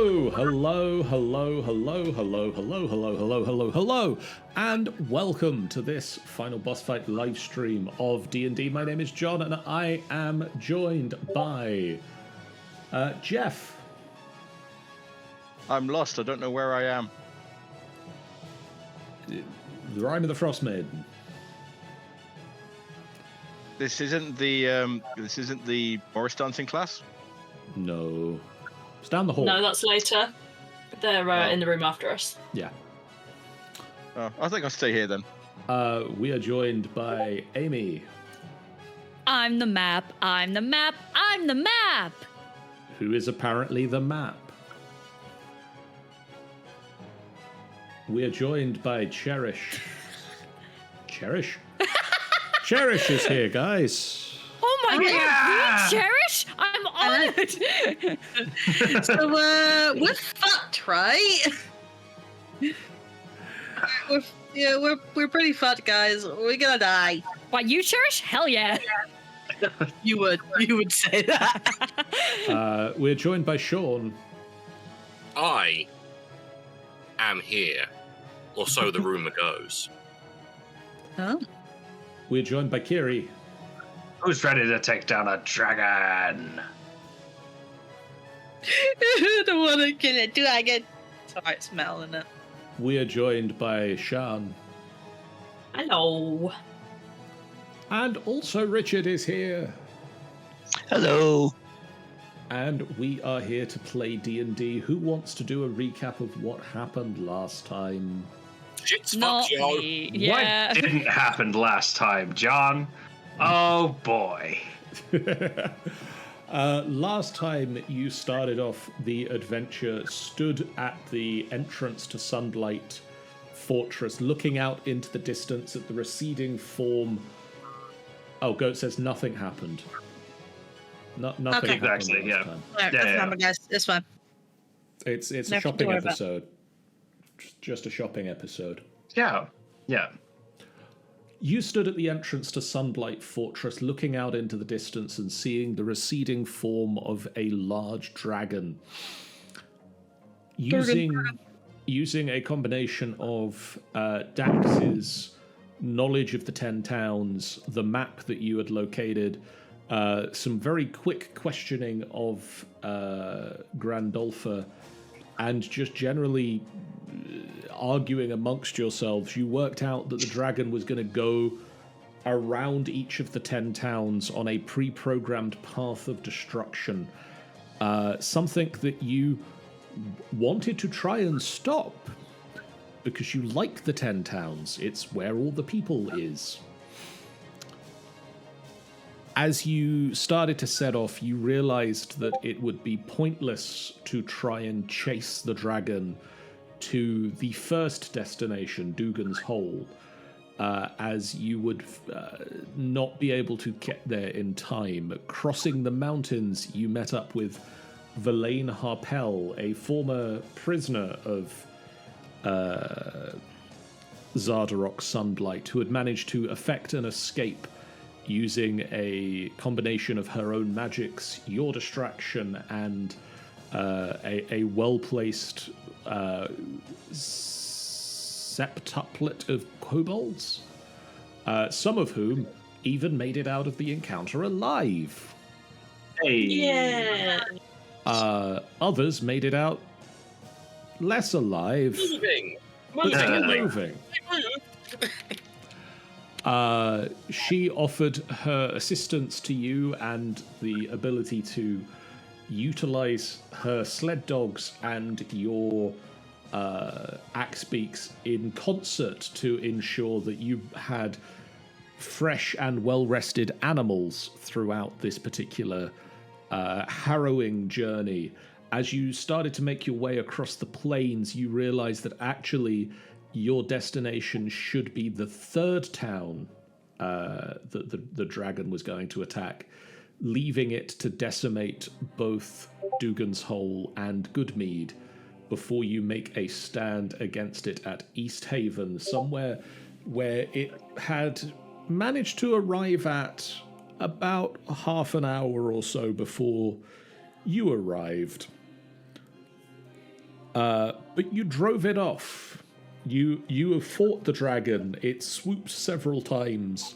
Hello, and welcome to this final boss fight live stream of D&D. My name is John, and I am joined by Jeff. I'm lost. I don't know where I am. The Rime of the Frostmaiden. This isn't the Morris dancing class. No, it's down the hall. No, that's later. They're in the room after us. Yeah. I think I'll stay here then. We are joined by Amy. I'm the map. I'm the map. I'm the map. Who is apparently the map. We are joined by Cherish. Cherish? Cherish is here, guys. Oh my god, we Cherish? I'm honored. So, we're fucked, right? We're pretty fucked, guys. We're gonna die. Why, you Cherish? Hell yeah. You would say that. We're joined by Sean. I am here, or so the rumor goes. Huh? We're joined by Kiri. Who's ready to take down a dragon? I don't want to kill a dragon. Sorry, it's metal in it. We are joined by Shan. Hello. And also Richard is here. Hello. And we are here to play D&D. Who wants to do a recap of what happened last time? Shit's Not fucked, yo. me. Yeah. What didn't happen last time, John? Oh boy. Last time you started off the adventure, stood at the entrance to Sunlight Fortress, looking out into the distance at the receding form. Oh, Goat says nothing happened. Nothing Okay. happened Exactly, last yeah. time. Alright, Yeah, that's yeah. fine, guys. It's fine. It's a Nothing to shopping worry about. episode. Just a shopping episode. Yeah. You stood at the entrance to Sunlight Fortress, looking out into the distance and seeing the receding form of a large dragon. Using a combination of Dax's knowledge of the 10 towns, the map that you had located, some very quick questioning of Grandolpha, and just generally arguing amongst yourselves, you worked out that the dragon was going to go around each of the 10 towns on a pre-programmed path of destruction. Something that you wanted to try and stop because you like the 10 towns. It's where all the people is. As you started to set off, you realized that it would be pointless to try and chase the dragon to the first destination, Dougan's Hole, as you would not be able to get there in time. Crossing the mountains, you met up with Verlaine Harpel, a former prisoner of Zardarok Sunblight, who had managed to effect an escape using a combination of her own magics, your distraction, and a well-placed septuplet of kobolds, some of whom even made it out of the encounter alive. Hey. Yeah. Others made it out less alive, Moving. but still Moving. moving. She offered her assistance to you and the ability to utilize her sled dogs and your axe beaks in concert to ensure that you had fresh and well-rested animals throughout this particular harrowing journey. As you started to make your way across the plains, you realized that actually your destination should be the third town that the dragon was going to attack, leaving it to decimate both Dougan's Hole and Good Mead before you make a stand against it at East Haven, somewhere where it had managed to arrive at about half an hour or so before you arrived. But you drove it off. You have fought the dragon. It swooped several times,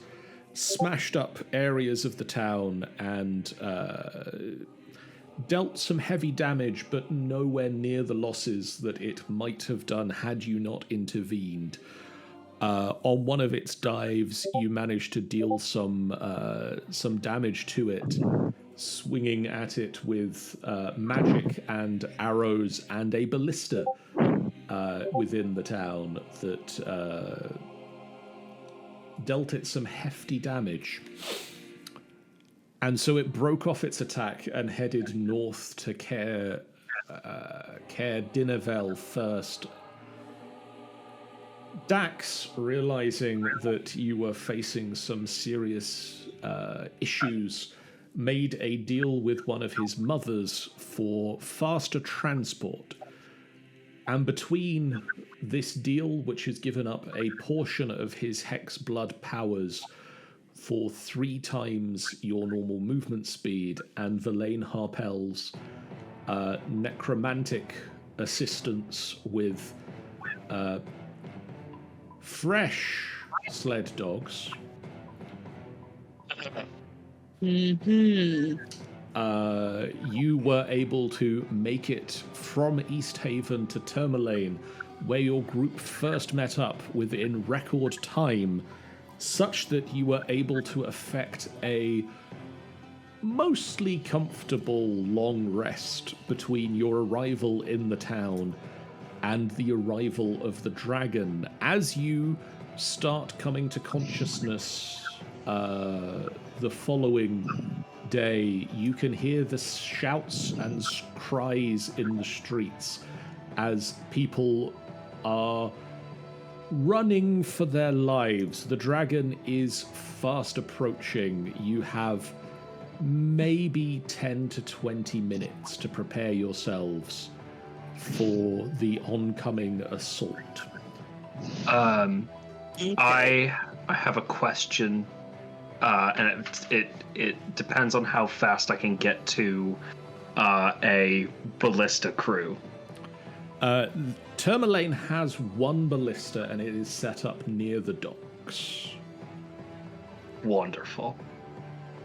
smashed up areas of the town, and dealt some heavy damage, but nowhere near the losses that it might have done had you not intervened. On one of its dives, you managed to deal some damage to it, swinging at it with magic and arrows and a ballista within the town that dealt it some hefty damage. And so it broke off its attack and headed north to Caer Dineval first. Dax, realizing that you were facing some serious issues, made a deal with one of his mothers for faster transport. And between this deal, which has given up a portion of his hex blood powers for 3 times your normal movement speed, and Verlaine Harpel's necromantic assistance with fresh sled dogs, you were able to make it from East Haven to Termalaine, where your group first met up, within record time, such that you were able to effect a mostly comfortable long rest between your arrival in the town and the arrival of the dragon. As you start coming to consciousness the following day, you can hear the shouts and cries in the streets as people are running for their lives. The dragon is fast approaching. You have maybe 10 to 20 minutes to prepare yourselves for the oncoming assault. Okay. I have a question, and it depends on how fast I can get to a ballista crew. Termalaine has 1 ballista, and it is set up near the docks. Wonderful.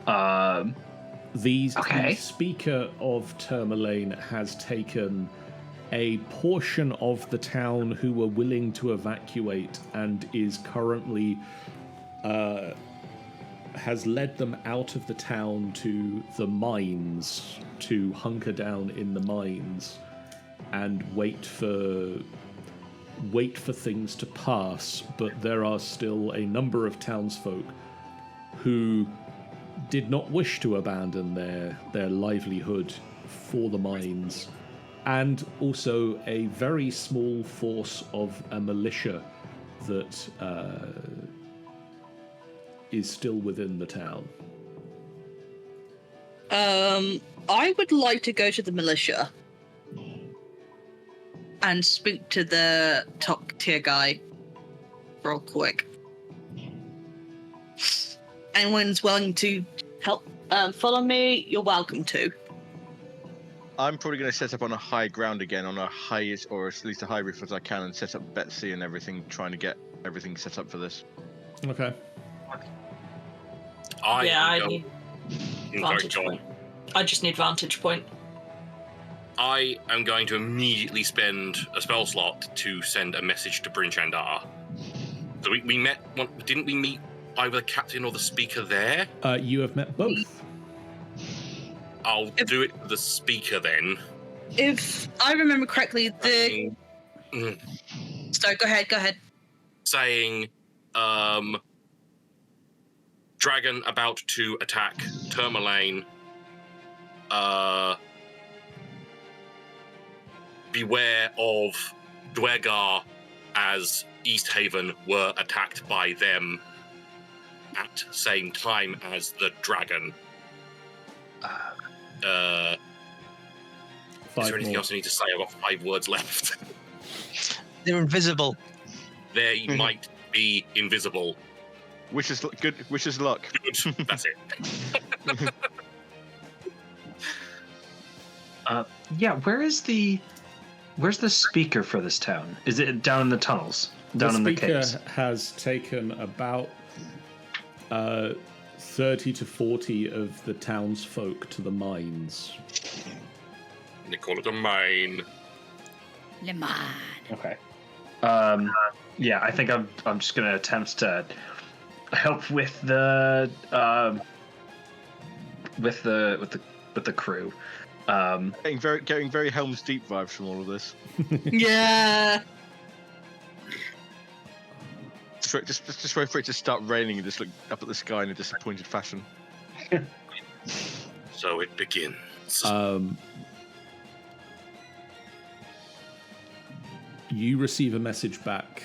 The speaker of Termalaine has taken a portion of the town who were willing to evacuate and is currently has led them out of the town to the mines, to hunker down in the mines and wait for things to pass. But there are still a number of townsfolk who did not wish to abandon their livelihood for the mines, and also a very small force of a militia that is still within the town. I would like to go to the militia and speak to the top tier guy real quick. Anyone's willing to help follow me, you're welcome to. I'm probably going to set up on a high ground again, on a highest, or at least a high roof as I can, and set up Betsy and everything, trying to get everything set up for this. Okay. I need vantage point. I just need vantage point. I am going to immediately spend a spell slot to send a message to Bryn Chandar. So we met, didn't we meet either the captain or the speaker there? You have met both. I'll do it with the speaker then. If I remember correctly, Sorry, go ahead. Saying, dragon about to attack Termalaine. Beware of Dwegar, as East Haven were attacked by them at same time as the dragon. Is there anything else I need to say? I've got 5 words left. They're invisible. They might be invisible. Wish us good. Wish us luck. Good. That's it. Yeah, where is the Where's the speaker for this town? Is it down in the tunnels? Down in the caves? The speaker has taken about 30 to 40 of the townsfolk to the mines. They call it a mine. Le mine. Okay. Yeah, I think I'm just gonna attempt to help with the crew. Getting very Helm's Deep vibes from all of this. Yeah. Just wait for it to start raining and just look up at the sky in a disappointed fashion. So it begins. You receive a message back,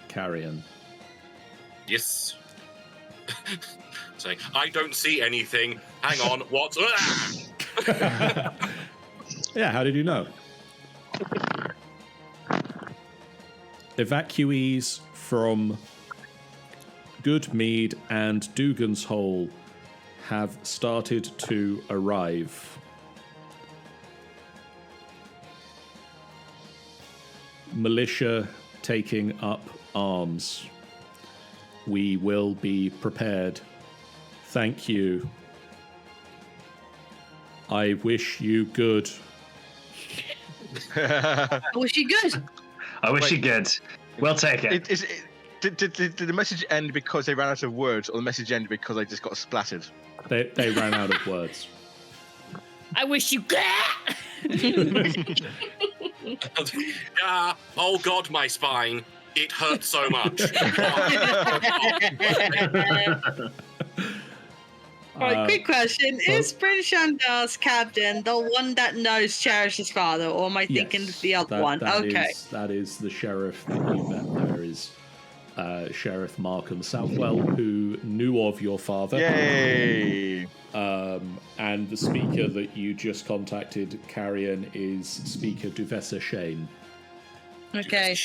Carrion. Yes. Saying, I don't see anything. Hang on, what? Yeah, how did you know? Evacuees from Good Mead and Dougan's Hole have started to arrive. Militia taking up arms. We will be prepared. Thank you. I wish you good. I wish you good. I wish you good. We'll take it. Did the message end because they ran out of words, or the message ended because they just got splattered? They ran out of words. I wish you good. Oh God, my spine. It hurts so much. Right, quick question. Is British Shandar's captain the one that knows Cherish's father, or am I thinking Yes, the other one? Okay. That is the sheriff that you met. There is Sheriff Markham Southwell, who knew of your father. Yay! And the speaker that you just contacted, Carrion, is Speaker devastation. Okay.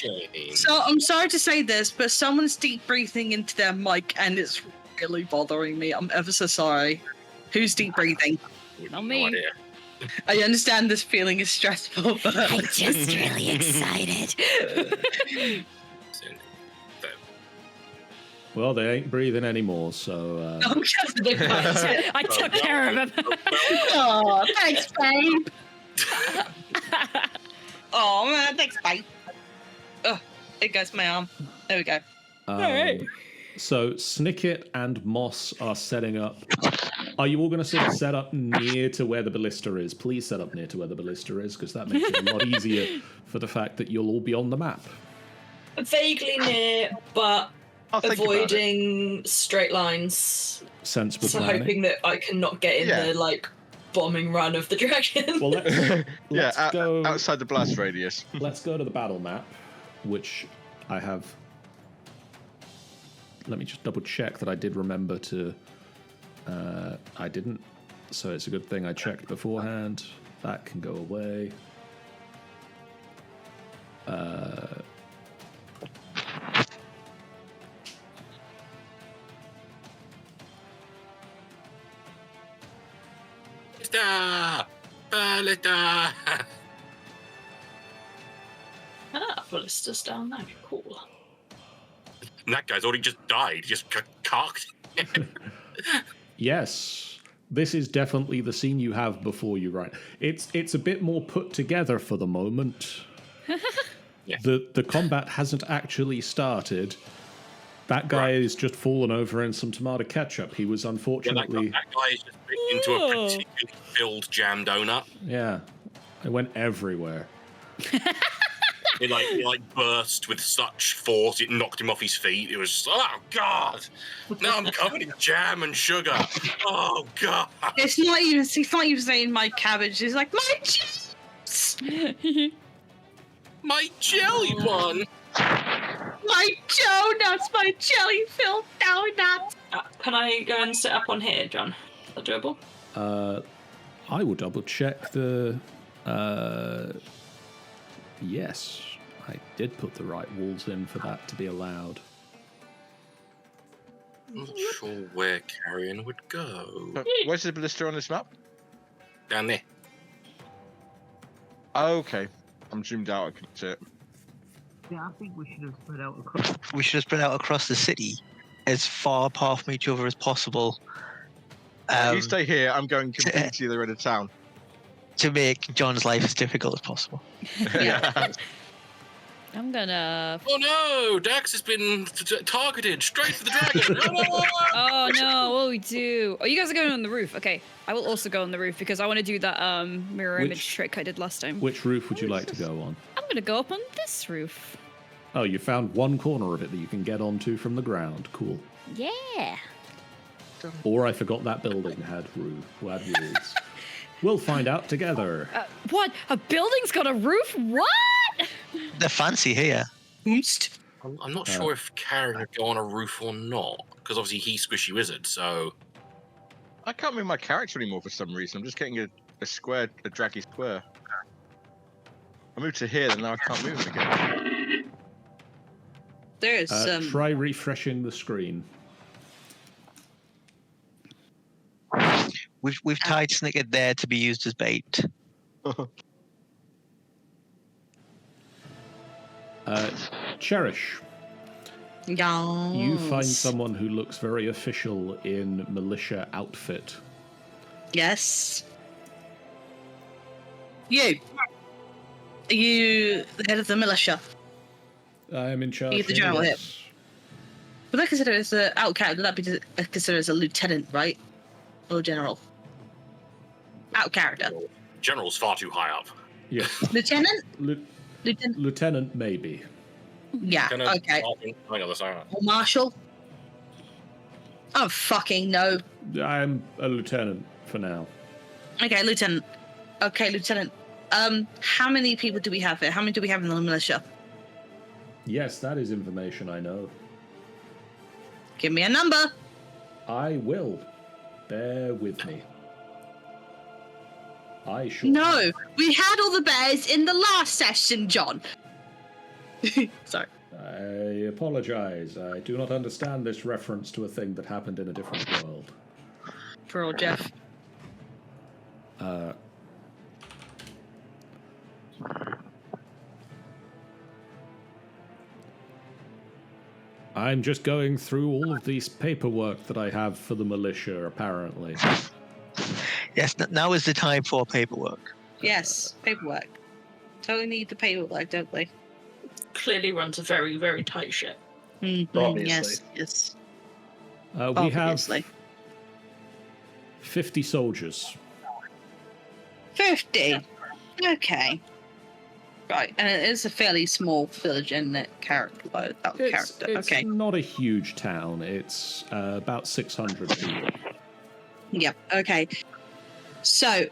So I'm sorry to say this, but someone's deep breathing into their mic and it's really bothering me. I'm ever so sorry. Who's deep breathing? Not me. I understand this feeling is stressful, but I'm just really excited. Well, they ain't breathing anymore, so... I took care of him. Oh, thanks, babe. Oh man, thanks, babe. Oh, it goes my arm. There we go. Alright. So Snicket and Moss are setting up. Are you all going to sort of set up near to where the ballista is? Please set up near to where the ballista is, because that makes it a lot easier for the fact that you'll all be on the map. Vaguely near, but avoiding straight lines. Sensible So planning. hoping that I can not get in the bombing run of the dragon. Well, let's go outside the blast radius. Let's go to the battle map, which I have. Let me just double check that I did remember to. I didn't, so it's a good thing I checked beforehand. That can go away. Ballista! Ballista's down there. Cool. And that guy's already just died. Just cocked. Yes, this is definitely the scene you have before you write. It's a bit more put together for the moment. Yeah. The combat hasn't actually started. That guy is just fallen over in some tomato ketchup. He was unfortunately... that guy is just into a particularly filled jam donut. Yeah, it went everywhere. It burst with such force it knocked him off his feet. It was oh god! Now I'm covered in jam and sugar. Oh god! It's not even saying my cabbage. It's like my cheese. My jelly one. My donuts. My jelly-filled donuts. Can I go and sit up on here, John? Is that doable? I will double check the. Yes, I did put the right walls in for that to be allowed. I'm not sure where Carrion would go. Where's the ballista on this map? Down there. Okay. I'm zoomed out. I can see it. Yeah, I think we should have spread out across. We should have spread out across the city, as far apart from each other as possible. You stay here. I'm going completely to the other end of town. To make John's life as difficult as possible. Yeah. I'm gonna. Oh no! Dax has been targeted straight for the dragon. Oh no! What do we do? Oh, you guys are going on the roof. Okay, I will also go on the roof because I want to do that mirror image trick I did last time. Which roof would you like to go on? I'm gonna go up on this roof. Oh, you found one corner of it that you can get onto from the ground. Cool. Yeah. Or I forgot that building had rules. We'll find out together. What? A building's got a roof? What? They're fancy here. I'm not sure if Karen would go on a roof or not, because obviously he's Squishy Wizard, so... I can't move my character anymore for some reason. I'm just getting a draggy square. I moved to here, and now I can't move it again. There's Try refreshing the screen. We've tied Snicket there to be used as bait. Cherish. Yes. You find someone who looks very official in militia outfit. Yes. You. Are you the head of the militia? I am in charge. You're the general here. Would I consider as an outcast? Would that be considered as a lieutenant, right? Or general? Out character. General's far too high up. Yes. Lieutenant? Lieutenant, maybe. Yeah, okay. Or marshal? Oh, fucking no. I'm a lieutenant for now. Okay, lieutenant. Okay, lieutenant. How many people do we have here? How many do we have in the militia? Yes, that is information I know. Give me a number. I will. Bear with me. I sure. No, we had all the bears in the last session, John. Sorry. I apologize. I do not understand this reference to a thing that happened in a different world. For old Jeff. I'm just going through all of these paperwork that I have for the militia, apparently. Yes, now is the time for paperwork. Yes, paperwork. Totally need the paperwork, don't we? Clearly runs a very, very tight ship. Mm-hmm. Yes. We have 50 soldiers. 50? Okay. Right, and it is a fairly small village in that character. It's Okay. not a huge town. It's about 600 people. Yep, okay. So,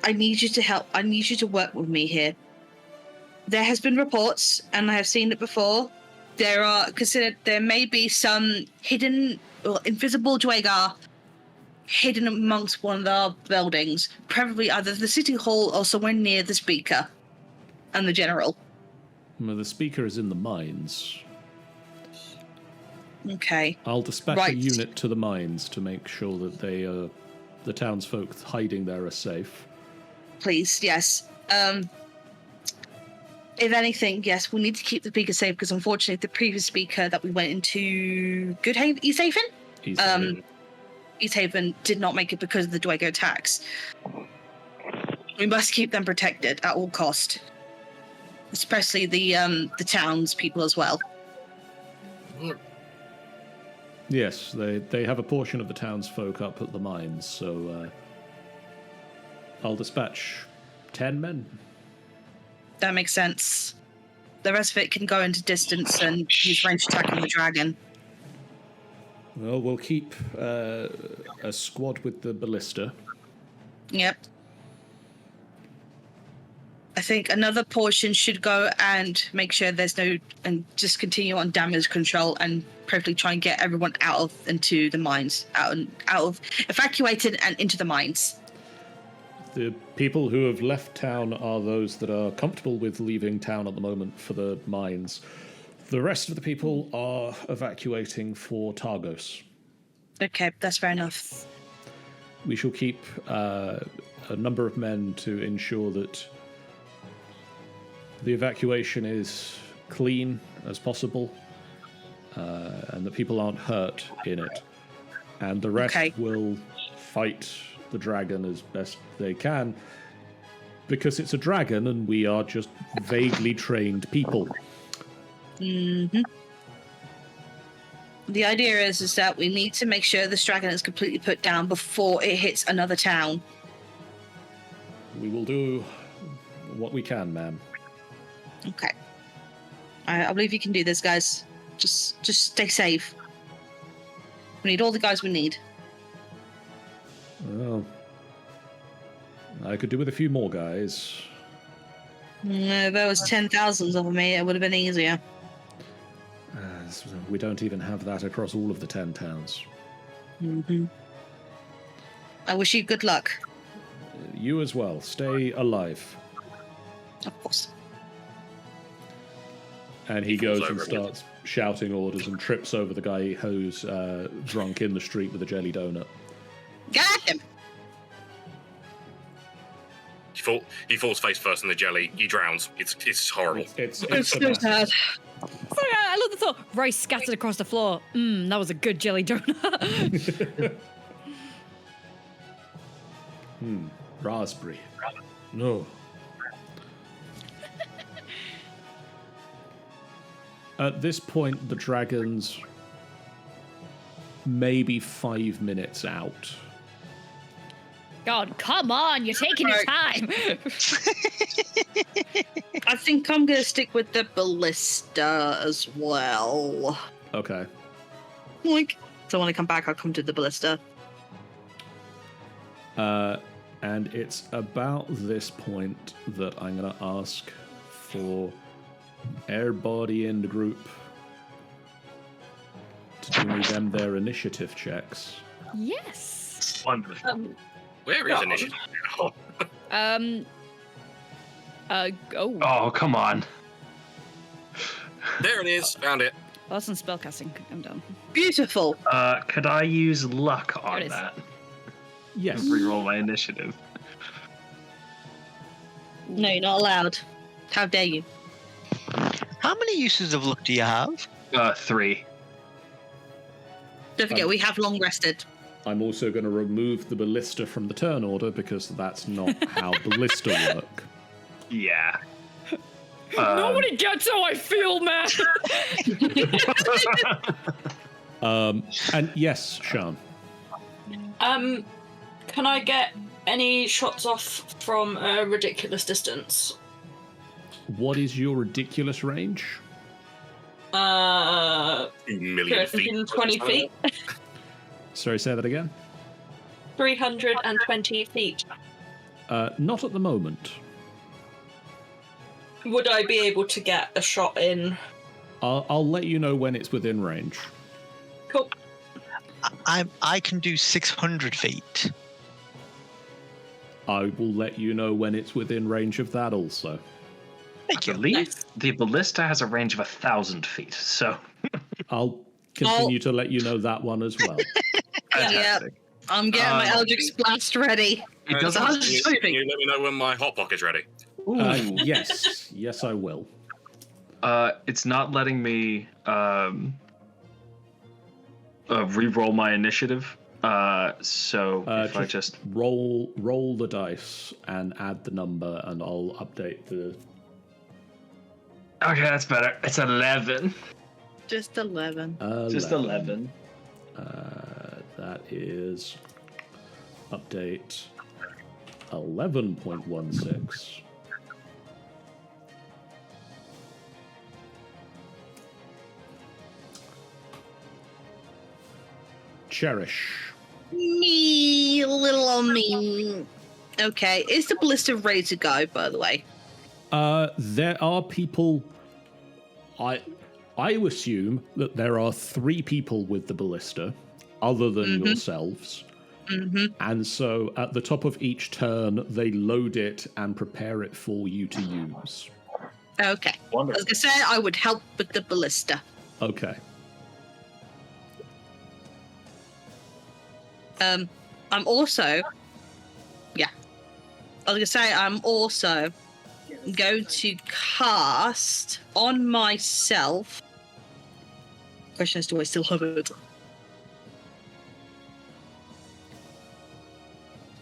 I need you to help. I need you to work with me here. There has been reports, and I have seen it before. There may be some hidden or invisible Dwagar hidden amongst one of our buildings, probably either the city hall or somewhere near the speaker and the general. Well, the speaker is in the mines. Okay. I'll dispatch a unit to the mines to make sure that the townsfolk hiding there are safe. Please, yes. If anything, yes, we need to keep the speaker safe because unfortunately the previous speaker that we went into East Haven? East Haven did not make it because of the Dwago attacks. We must keep them protected at all cost. Especially the townspeople as well. Yes, they have a portion of the townsfolk up at the mines, so I'll dispatch 10 men. That makes sense. The rest of it can go into distance and use range attack on the dragon. Well, we'll keep a squad with the ballista. Yep. I think another portion should go and make sure there's no, and just continue on damage control and probably try and get everyone into the mines, out of evacuated and into the mines. The people who have left town are those that are comfortable with leaving town at the moment for the mines. The rest of the people are evacuating for Targos. Okay, that's fair enough. We shall keep a number of men to ensure that the evacuation is clean as possible, and that people aren't hurt in it. And the rest will fight the dragon as best they can, because it's a dragon and we are just vaguely trained people. Mm-hmm. The idea is that we need to make sure this dragon is completely put down before it hits another town. We will do what we can, ma'am. Okay. I believe you can do this, guys. Just stay safe. We need all the guys we need. Well, I could do with a few more guys. If there was 10,000 of me, it would have been easier. We don't even have that across all of the 10 towns. Mm-hmm. I wish you good luck. You as well. Stay alive. Of course. And he goes and starts shouting orders and trips over the guy who's drunk in the street with a jelly donut. Got him! He falls face first in the jelly. He drowns. It's horrible. It's so sad. Sorry, I love the thought. Rice scattered across the floor. That was a good jelly donut. Raspberry. No. At this point, the dragon's maybe 5 minutes out. God, come on, you're taking your time. I think I'm going to stick with the ballista as well. Okay. So when I come back, I'll come to the ballista. And it's about this point that I'm going to ask for everybody in the group to do me their initiative checks. Yes. Wonderful. Where is initiative? Oh, come on. There it is. Found it. Well, that's on spellcasting. I'm done. Beautiful. Could I use luck There on it is. that? Yes. Reroll my initiative. No, you're not allowed. How dare you? How many uses of luck do you have? 3. Don't forget, we have long rested. I'm also going to remove the ballista from the turn order because that's not how ballista work. Yeah. Nobody gets how I feel, man. And yes, Sean. Can I get any shots off from a ridiculous distance? What is your ridiculous range? 2 million feet. 320 feet. Sorry, say that again. 320 feet. Not at the moment. Would I be able to get a shot in? I'll let you know when it's within range. Cool. I can do 600 feet. I will let you know when it's within range of that also. Thank I you. believe the ballista has a range of 1,000 feet, so... I'll continue to let you know that one as well. Fantastic. I'm getting my Eldritch Blast ready. It doesn't Can you let me know when my hot pocket's ready? Yes. Yes, I will. It's not letting me re-roll my initiative. So if I just roll the dice and add the number, and I'll update the. Okay, that's better. It's 11. Just 11. Just 11. That is update 11.16. Cherish. Me, little on me. Okay, is the ballista ready to go, by the way? There are people. I assume that there are 3 people with the ballista, other than yourselves. And so at the top of each turn, they load it and prepare it for you to use. Okay. Wonderful. I was going to say I would help with the ballista. Okay. I'm also... Yeah. I was going to say I'm also going to cast on myself. Question is, do I still have it?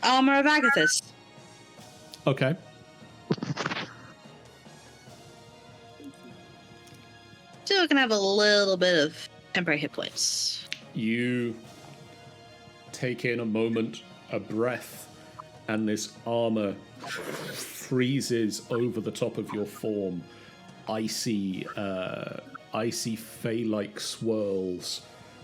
Armor of Agathis. Okay. So I can have a little bit of temporary hit points. You take in a moment, a breath, and this armor freezes over the top of your form. Icy fey-like swirls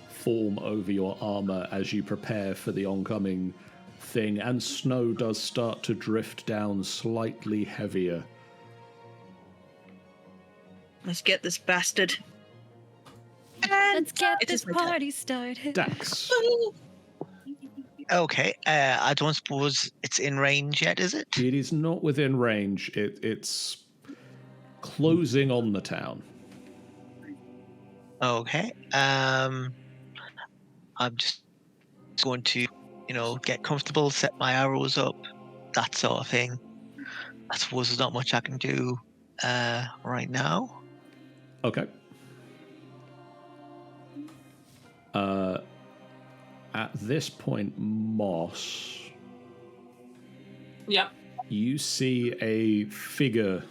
form over your armor as you prepare for the oncoming thing, and snow does start to drift down slightly heavier. Let's get this bastard. Let's get It this is my turn. party started. Dax. Okay, I don't suppose it's in range yet, is it? It is not within range. It's closing on the town. Okay. I'm just going to, get comfortable, set my arrows up, that sort of thing. I suppose there's not much I can do right now. Okay. At this point, Moss, Yep. you see a figure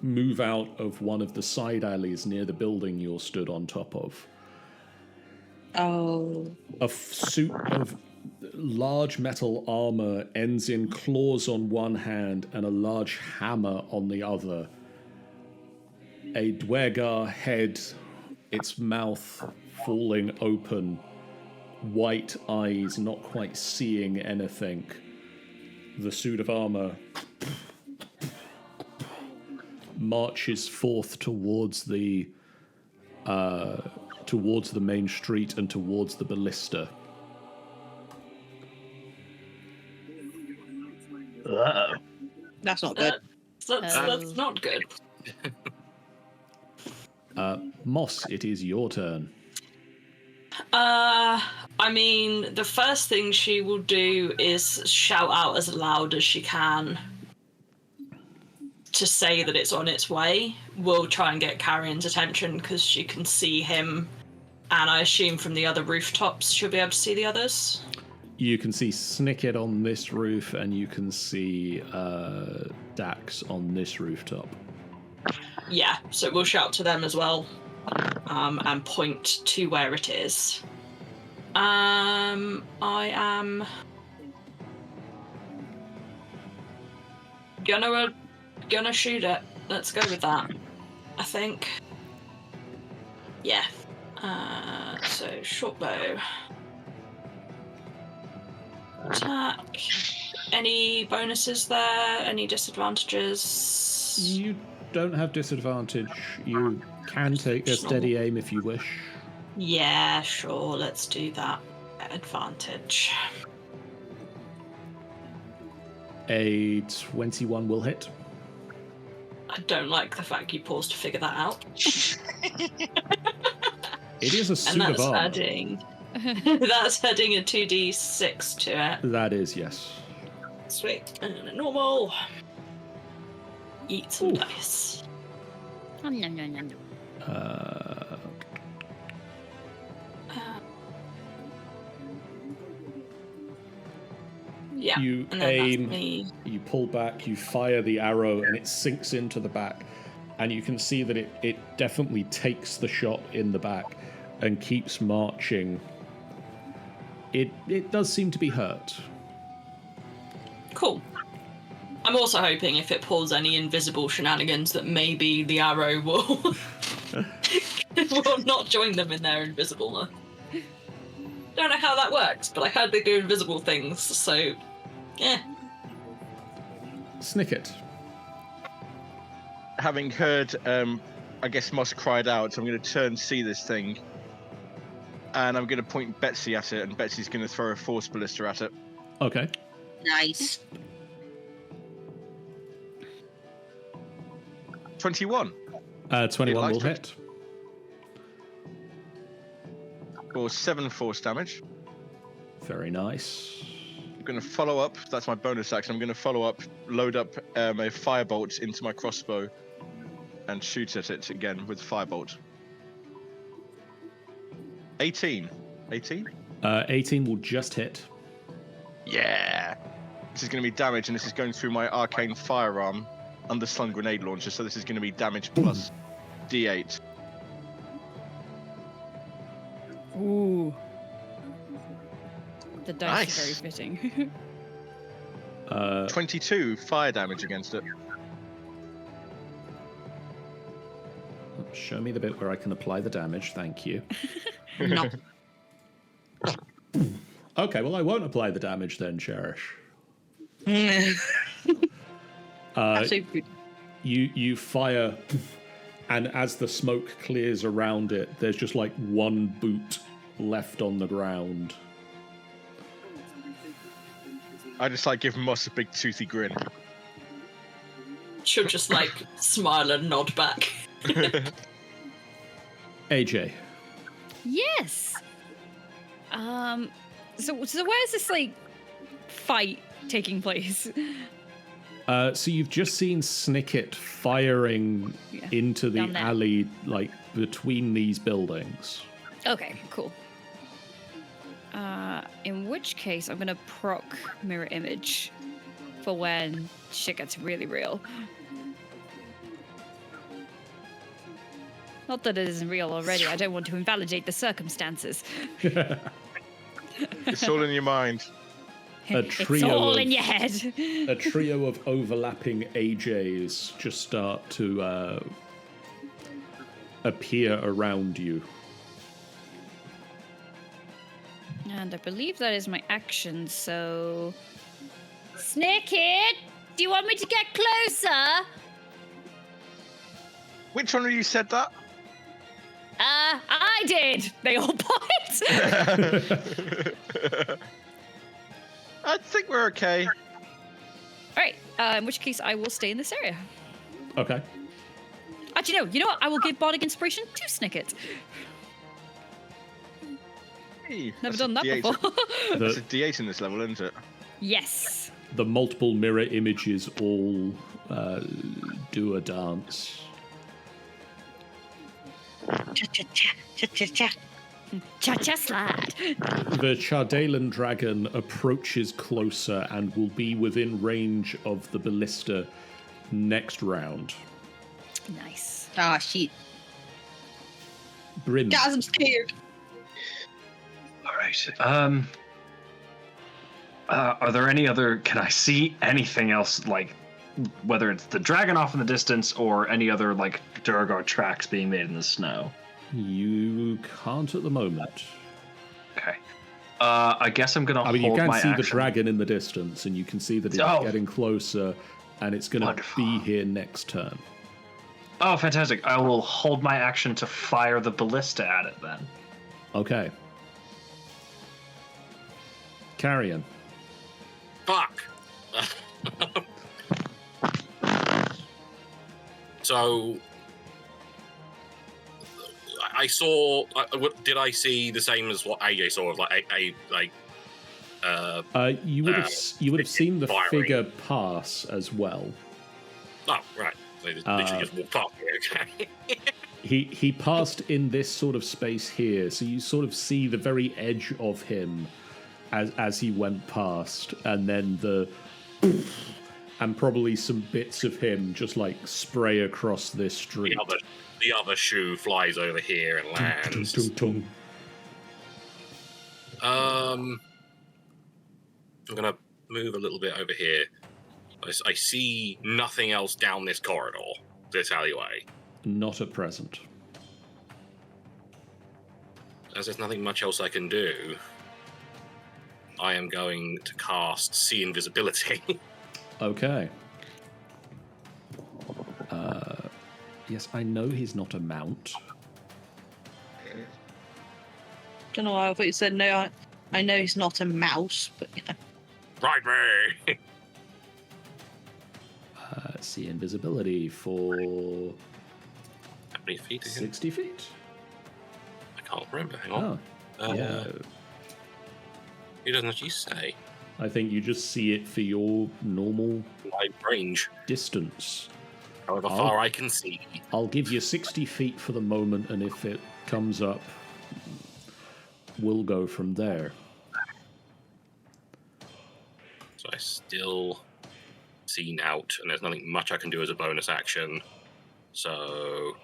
move out of one of the side alleys near the building you're stood on top of. Oh. A suit of large metal armor ends in claws on one hand and a large hammer on the other. A Dwegar head, its mouth falling open, white eyes not quite seeing anything. The suit of armor marches forth towards the main street and towards the ballista. Uh-oh. That's not good. That's not good. Moss, it is your turn. I mean, the first thing she will do is shout out as loud as she can to say that it's on its way. We'll try and get Carrion's attention because she can see him, and I assume from the other rooftops she'll be able to see the others. You can see Snicket on this roof, and you can see Dax on this rooftop. Yeah, so we'll shout to them as well, and point to where it is. I am gonna shoot it. Let's go with that, I think. Yeah. So short bow. Attack. Any bonuses there? Any disadvantages? You don't have disadvantage. You can take a steady aim if you wish. Yeah, sure. Let's do that. Advantage. A 21 will hit. I don't like the fact you paused to figure that out. It is a suit And of that's armor. adding. That's adding a 2d6 to it. That is, yes. Sweet. And a normal. Eat some Ooh. dice. Yeah. You and then aim, that's me. you pull back, you fire the arrow, and it sinks into the back. And you can see that it definitely takes the shot in the back and keeps marching. It does seem to be hurt. Cool. I'm also hoping if it pulls any invisible shenanigans that maybe the arrow will will not join them in their invisibleness. Don't know how that works, but I heard they do invisible things, so yeah. Snicket. Having heard, I guess Moss cried out, so I'm going to turn and see this thing. And I'm going to point Betsy at it, and Betsy's going to throw a force ballista at it. Okay. Nice. 21. 21 will It hit. For 7 force damage. Very nice. going to follow up. That's my bonus action. I'm going to follow up, load up a firebolt into my crossbow, and shoot at it again with firebolt. 18. 18? 18 will just hit. Yeah. This is going to be damage, and this is going through my arcane firearm underslung grenade launcher. So this is going to be damage plus D8. Ooh. The dice Nice. are very fitting. 22 fire damage against it. Show me the bit where I can apply the damage. Thank you. No. Okay, well, I won't apply the damage then, Cherish. Absolutely. You fire, and as the smoke clears around it, there's just like one boot left on the ground. I just like give Moss a big toothy grin. She'll just like smile and nod back. AJ. Yes. So where's this like fight taking place? So you've just seen Snicket firing into the down there. alley, like between these buildings. Okay, cool. In which case, I'm gonna proc mirror image for when shit gets really real. Not that it isn't real already. I don't want to invalidate the circumstances. It's all in your mind. A It's trio all of- in your head. A trio of overlapping AJs just start to appear around you. And I believe that is my action, so... Snicket! Do you want me to get closer? Which one of you said that? I did! They all point! I think we're okay. Alright, in which case I will stay in this area. Okay. Actually, no, you know what? I will give Bardic Inspiration to Snicket. Hey, Never that's done a that D8. before. That's a D8 in this level, isn't it? Yes. The multiple mirror images all do a dance. Cha-cha-cha. Cha-cha slide. The Chardalyn dragon approaches closer and will be within range of the ballista next round. Nice. Ah, shit. Brim. Guys, I'm scared. All right. Are there any other? Can I see anything else, like whether it's the dragon off in the distance or any other like Durgar tracks being made in the snow? You can't at the moment. Okay. I guess I'm gonna. I mean, you hold can my see action. the dragon in the distance, and you can see that it's Oh. getting closer, and it's going to Wonderful. be here next turn. Oh, fantastic! I will hold my action to fire the ballista at it then. Okay. Carrion. Fuck. So I saw. Did I see the same as what AJ saw? Of like You would have seen the firing. figure pass as well. Oh, right. So they literally just walked past me. Okay. He passed in this sort of space here, so you sort of see the very edge of him as he went past, and then and probably some bits of him just like spray across this street. The other shoe flies over here and lands. Tung, tung, I'm gonna move a little bit over here. I see nothing else down this corridor, this alleyway. Not at present. As there's nothing much else I can do, I am going to cast See Invisibility. Okay. Yes, I know he's not a mount. Don't know why I thought you said no. I know he's not a mouse, but you know. Right me! See invisibility for How many feet is it? 60 feet. I can't remember. Hang on. Oh, yeah. He doesn't actually say. I think you just see it for your normal My range, distance. however far I can see. I'll give you 60 feet for the moment, and if it comes up, we'll go from there. So I still seen out, and there's nothing much I can do as a bonus action. So,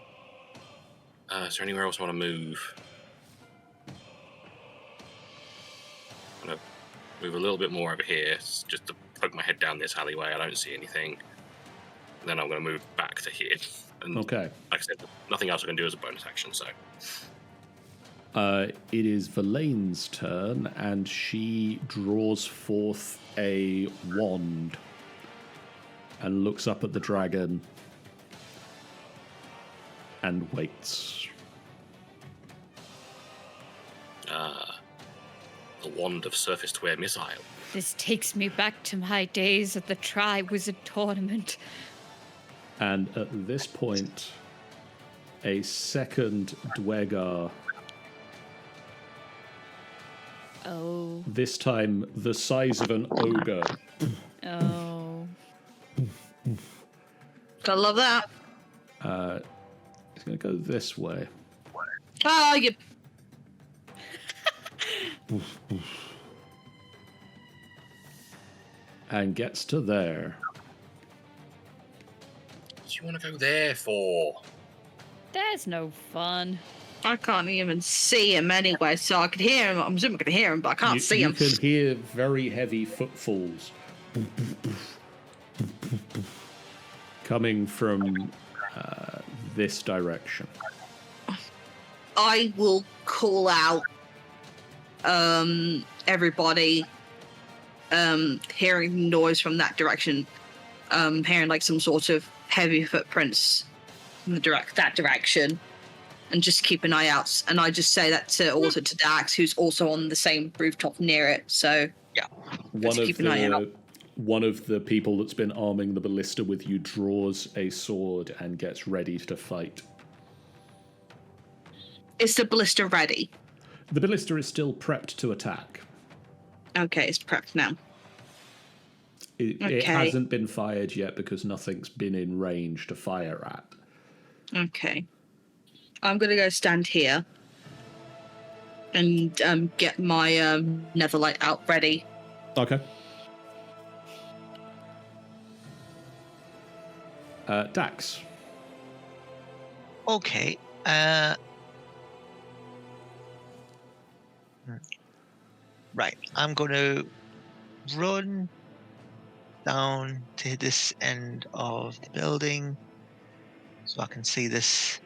is there anywhere else I want to move? I'm going to move a little bit more over here, just to poke my head down this alleyway. I don't see anything. And then I'm going to move back to here. And Okay. like I said, nothing else I can do as a bonus action, so. It is Verlaine's turn, and she draws forth a wand and looks up at the dragon and waits. The wand of surface to air missile. This takes me back to my days at the Tri-Wizard tournament. And at this point, a second Dwegar, Oh. this time the size of an ogre, Oh. Gotta love that. is going to go this way. Oh, you. And gets to there. What do you want to go there for? There's no fun. I can't even see him anyway, so I could hear him. I'm assuming I can hear him, but I can't see him. You can hear very heavy footfalls coming from this direction. I will call out everybody hearing noise from that direction, hearing like some sort of heavy footprints from that direction, and just keep an eye out. And I just say that also to Dax, who's also on the same rooftop near it. So Yeah. keep an eye out. One of the people that's been arming the ballista with you draws a sword and gets ready to fight. Is the ballista ready? The ballista is still prepped to attack. Okay, it's prepped now. It Okay. hasn't been fired yet because nothing's been in range to fire at. Okay. I'm going to go stand here and get my netherlight out ready. Okay. Dax. Okay. Right. I'm going to run down to this end of the building so I can see this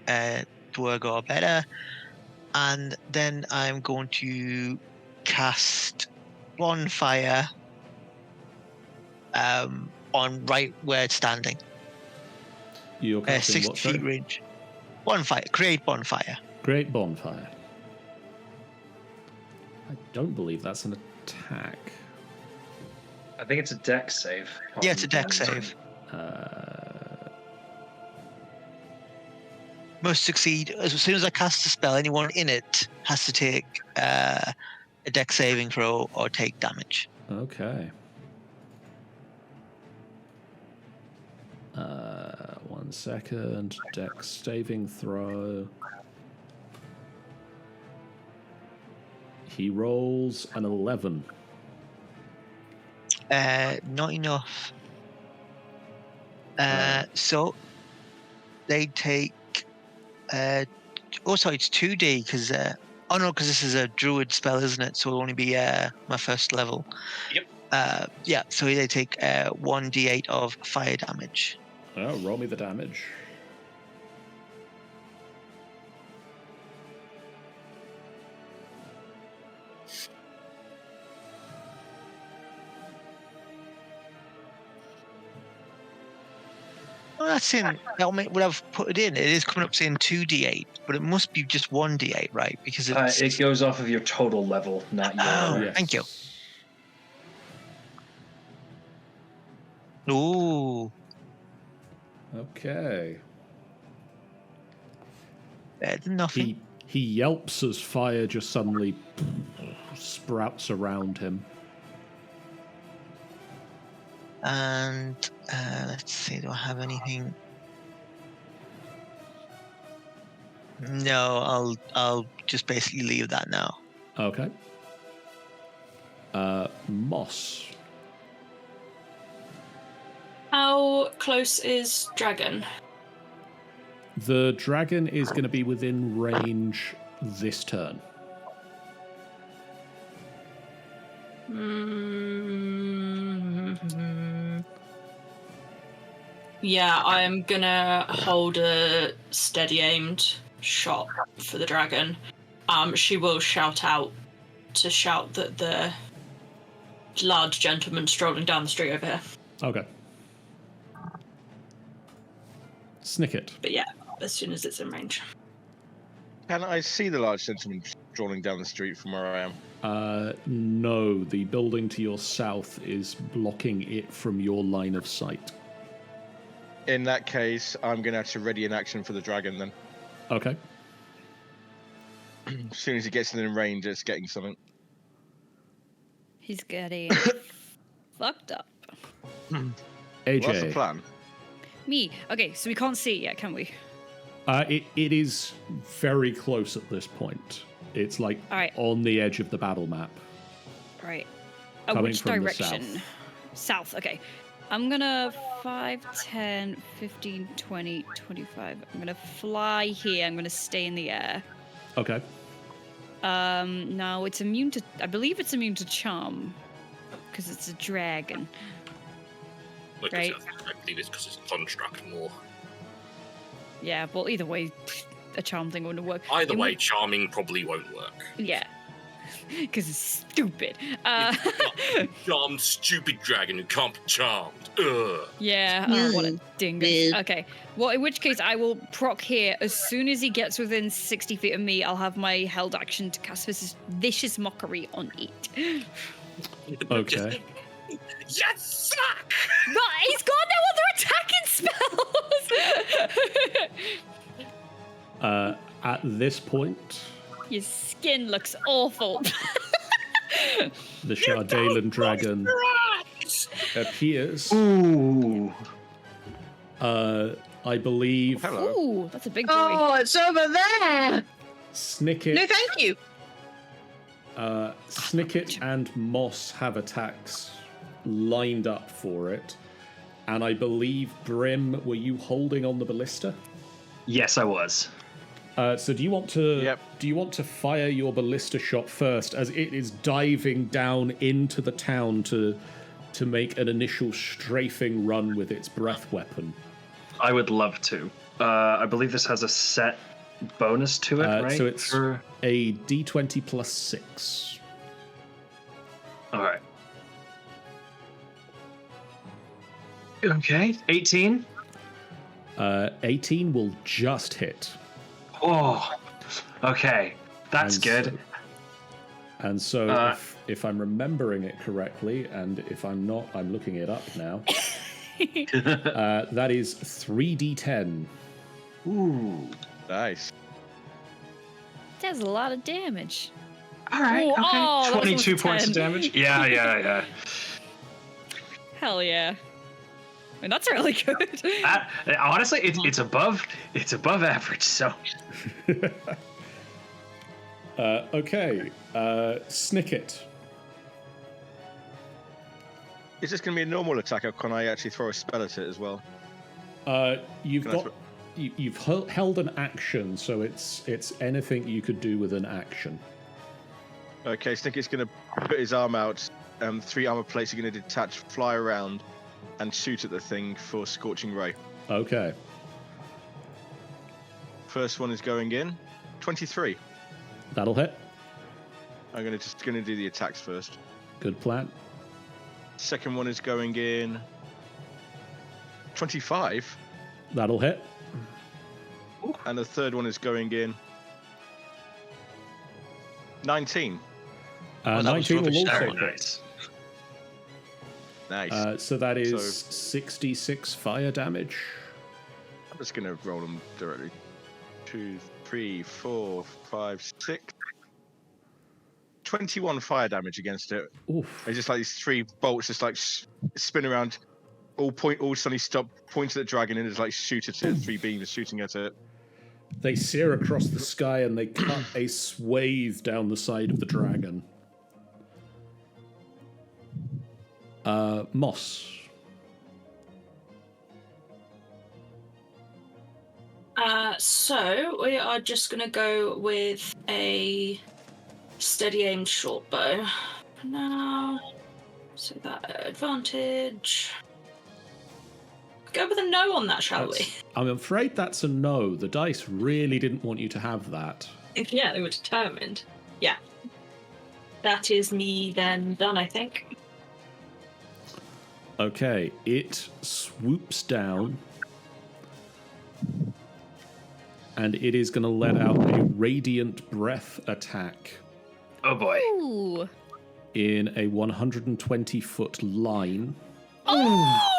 Dwargar better. And then I'm going to cast Bonfire on right where it's standing. You're casting 60 what, sorry? feet range. Bonfire. Create bonfire. Great bonfire. I don't believe that's an attack. I think it's a dex save. Yeah, it's a dex save. Must succeed. As soon as I cast a spell, anyone in it has to take a dex saving throw or take damage. Okay. 1 second. Dex saving throw. He rolls an 11. Not enough. So they take. Sorry, it's 2D because. Oh no, because this is a druid spell, isn't it? So it'll only be my first level. Yep. Yeah. So they take 1d8 of fire damage. Oh, roll me the damage. Well, that's in. What I've put it in, it is coming up saying 2d8, but it must be just 1d8, right? Because it's. It goes off of your total level, not your. Oh, Yes. thank you. Ooh, Okay. better than nothing. He yelps as fire just suddenly sprouts around him. And let's see, do I have anything? No, I'll just basically leave that now. Okay. Moss. How close is Dragon? The dragon is going to be within range this turn. Yeah, I'm gonna hold a steady aimed shot for the dragon. She will shout out that the large gentleman strolling down the street over here. Okay. Snicket. But yeah, as soon as it's in range. Can I see the large gentleman strolling down the street from where I am? No, the building to your south is blocking it from your line of sight. In that case, I'm going to have to ready an action for the dragon then. Okay. As soon as he gets in range, it's getting something. He's getting fucked up. AJ. What's the plan? Me. Okay, so we can't see it yet, can we? It is very close at this point. It's like All right. on the edge of the battle map. All right. Coming Which from the direction? south. South, okay. I'm gonna 5, 10, 15, 20, 25. I'm gonna fly here. I'm gonna stay in the air. Okay. Now it's immune to, I believe it's immune to charm. Because it's a dragon. Like Right. I believe it's because it's construct more. Yeah, well, either way, a charm thing wouldn't work. Either It way, would- charming probably won't work. Yeah. Because it's stupid. Charmed, stupid dragon who can't be charmed. Ugh. Yeah, what a dingus. Boo. Okay, well, in which case I will proc here. As soon as he gets within 60 feet of me, I'll have my held action to cast Vicious Mockery on it. Okay. You suck! But he's got no other attacking spells! At this point, Your skin looks awful. the Chardalyn dragon appears. Ooh. I believe Hello. Ooh, that's a big boy. Oh, it's over there. Snicket, No, thank you. Snicket and Moss have attacks lined up for it. And I believe, Brim, were you holding on the ballista? Yes, I was. So do you want to Yep. fire your ballista shot first, as it is diving down into the town to make an initial strafing run with its breath weapon? I would love to. I believe this has a set bonus to it, right? So it's For- a d20 plus 6. All right. Okay, 18. 18 will just hit. Oh, okay. That's And good. And so, Uh, if I'm remembering it correctly, and if I'm not, I'm looking it up now. That is 3d10. Ooh. Nice. Does a lot of damage. All right. Ooh, Okay. oh, that was 22 almost a points of 10. damage. Yeah. Hell yeah. And that's really good. Honestly, it's above average. So Okay, Snicket. Is this going to be a normal attack, or can I actually throw a spell at it as well? You've Can I got you've held an action, so it's anything you could do with an action. Okay, Snicker's going to put his arm out, and 3 armor plates are going to detach, fly around, and shoot at the thing for Scorching Ray. Okay. First one is going in. 23. That'll hit. I'm going to do the attacks first. Good plan. Second one is going in. 25. That'll hit. And the third one is going in. 19. that was 19 will rubbish. also very hit. nice. Nice. So that is So- 66 fire damage. I'm just going to roll them directly. 2, 3, 4, 5, 6. 21 fire damage against it. Oof. It's just like these 3 bolts just like spin around, all suddenly stop, point at the dragon, and just like shoot at it. 3 beams shooting at it. They sear across the sky and they cut a swathe down the side of the dragon. Moss. So we are just gonna go with a steady aimed short bow for now. So that advantage. Go with a no on that, shall we? I'm afraid that's a no. The dice really didn't want you to have that. Yeah, they were determined. Yeah. That is me then done, I think. Okay, it swoops down. And it is going to let out a radiant breath attack. Oh boy. Ooh. In a 120-foot line. Oh!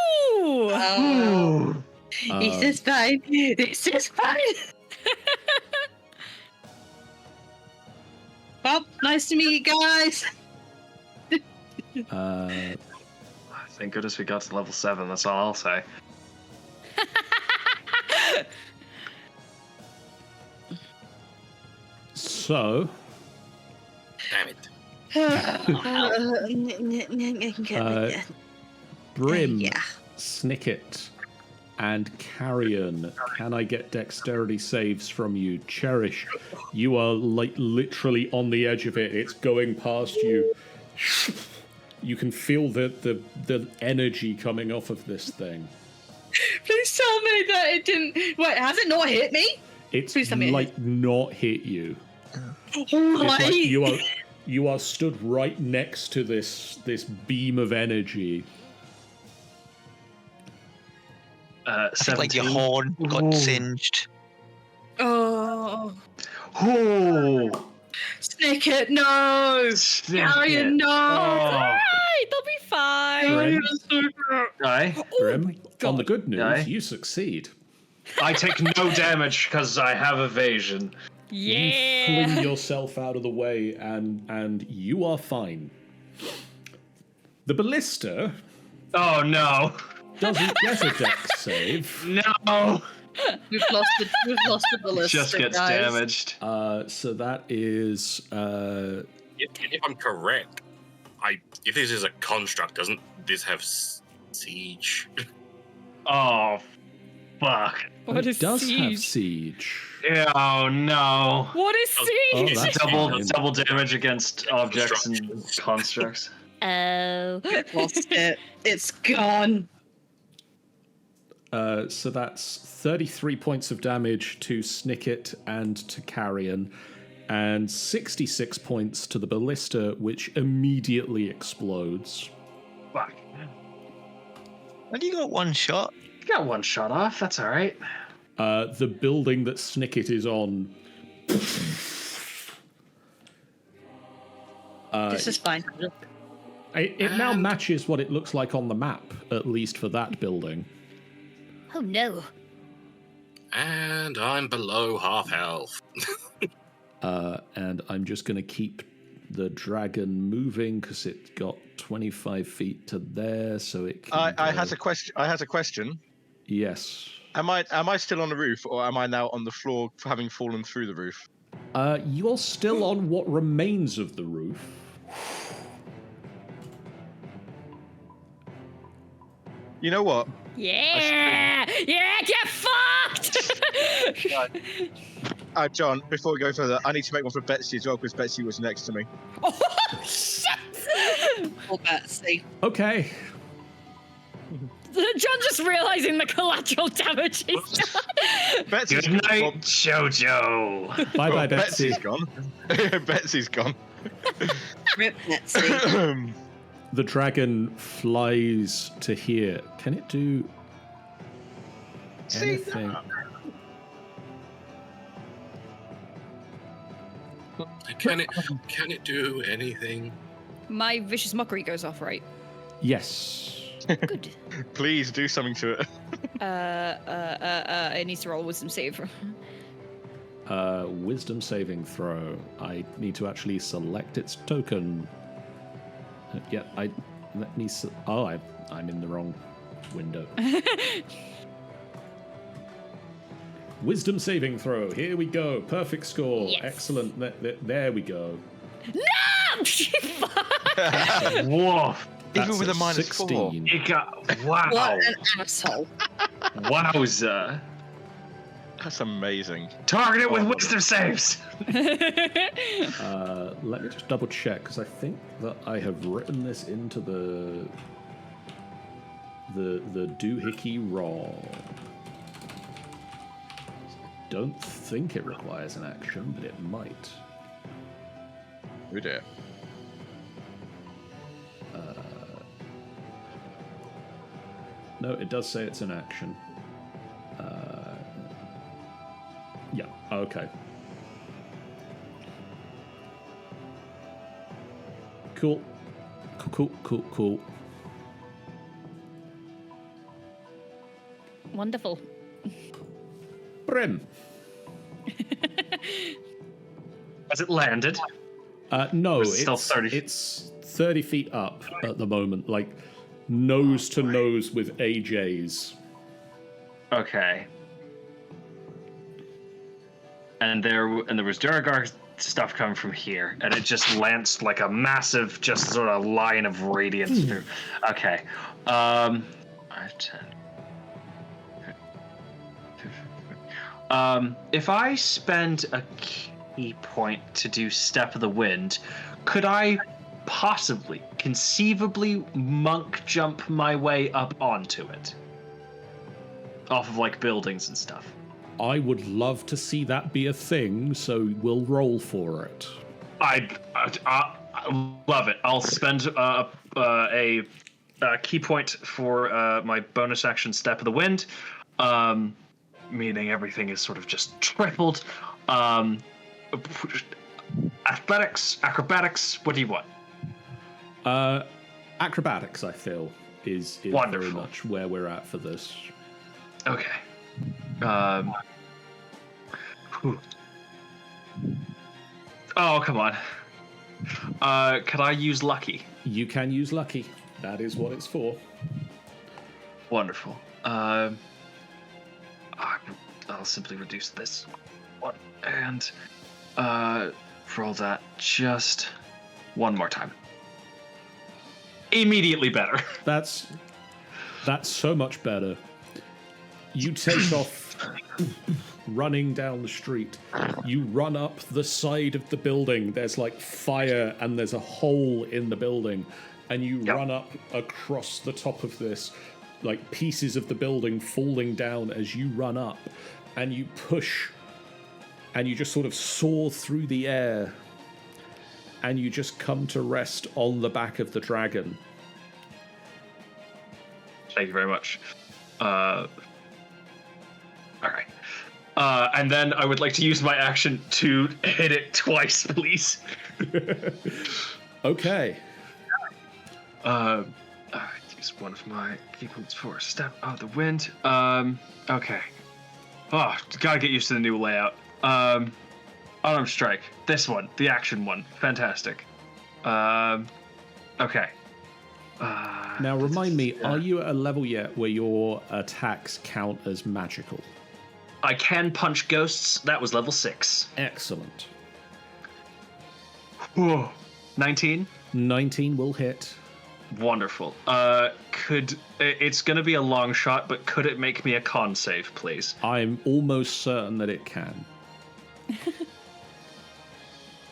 This is fine. This is fine. Well, nice to meet you guys. Thank goodness we got to level 7, that's all I'll say. So, Damn it. Brim, Yeah. Snicket, and Carrion, can I get dexterity saves from you? Cherish, you are like literally on the edge of it. It's going past you. You can feel the energy coming off of this thing. Please tell me that it didn't. Wait, has it not hit me? It's Please tell me it like not hit you. It's Like, like you are stood right next to this beam of energy. 17. Like your horn got singed. Oh, Oh! Snicket, no. Carrion, no. Oh. Right, they'll be fine. Grim, Aye. Grim, on the good news, Aye. you succeed. I take no damage because I have evasion. You Yeah. fling yourself out of the way, and you are fine. The ballista Oh no. doesn't get a dex save, No! We've lost the ballista, Just gets guys. damaged. so that is If I'm correct, if this is a construct, doesn't this have siege? Oh, fuck. What it is does have siege? siege. Yeah, oh no. What is Oh, siege? that's Double fine. double damage against objects and constructs. Oh. Lost it. It's gone. So that's 33 points of damage to Snicket and to Carrion, and 66 points to the ballista, which immediately explodes. Fuck. And you got one shot. You got one shot off, that's alright. The building that Snicket is on. This is fine. It now matches what it looks like on the map, at least for that building. Oh no. And I'm below half health. And I'm just going to keep the dragon moving because it got 25 feet to there, so it can I go- had a question. I had a question. Yes. Am I still on the roof, or am I now on the floor, having fallen through the roof? You're still on what remains of the roof. You know what? Yeah. Yeah. Get fucked. John, before we go further, I need to make one for Betsy as well, because Betsy was next to me. Oh shit. Poor Betsy. Okay. John just realizing the collateral damage he's done. Betsy's Good night, well, Jojo. Bye bye, well, Betsy. Betsy's gone. Betsy's gone. Rip Betsy. The dragon flies to here. Can it do anything? Can it do anything? My vicious mockery goes off, right? Yes. Good. Please do something to it. It needs to roll a wisdom save. Wisdom saving throw. I need to actually select its token. Yeah, I'm in the wrong window. Wisdom saving throw. Here we go. Perfect score. Yes. Excellent. There we go. No! Whoa! Even with a -4. 16. You got wow! What an asshole. Wowza! That's amazing. Target it with Oh, wisdom saves. Let me just double check because I think that I have written this into the doohickey roll. Don't think it requires an action, but it might. We do. No, it does say it's an action. Yeah, okay. Cool. Cool. Wonderful. Brim. Has it landed? No, It's still 30. It's 30 feet up at the moment, like nose to nose with AJ's. Okay. And there was Duragar stuff coming from here, and it just lanced like a massive, just sort of line of radiance through. Okay. 5, 10. If I spend a key point to do Step of the Wind, could I possibly, conceivably, monk jump my way up onto it? Off of like buildings and stuff. I would love to see that be a thing, so we'll roll for it. I love it. I'll spend a key point for my bonus action Step of the Wind, meaning everything is sort of just tripled. Athletics, acrobatics, what do you want? Acrobatics, I feel, is very Wonderful. much where we're at for this. Okay. Oh, come on. Could I use lucky? You can use lucky. That is what it's for. Wonderful. I'll simply reduce this one and roll that just one more time. Immediately better. That's so much better. You take off running down the street. You run up the side of the building. There's like fire and there's a hole in the building. And you run up across the top of this, like pieces of the building falling down as you run up. And you push and you just sort of soar through the air. And you just come to rest on the back of the dragon. Thank you very much. All right. And then I would like to use my action to hit it twice, please. Okay. All right, use one of my key points for Step of the Wind. Okay. Oh, gotta get used to the new layout. Unarmed Strike. This one, the action one. Fantastic. Okay. Now remind me, are you at a level yet where your attacks count as magical? I can punch ghosts. That was level 6. Excellent. Whoa. 19? 19 will hit. Wonderful. It's gonna be a long shot, but could it make me a con save, please? I'm almost certain that it can.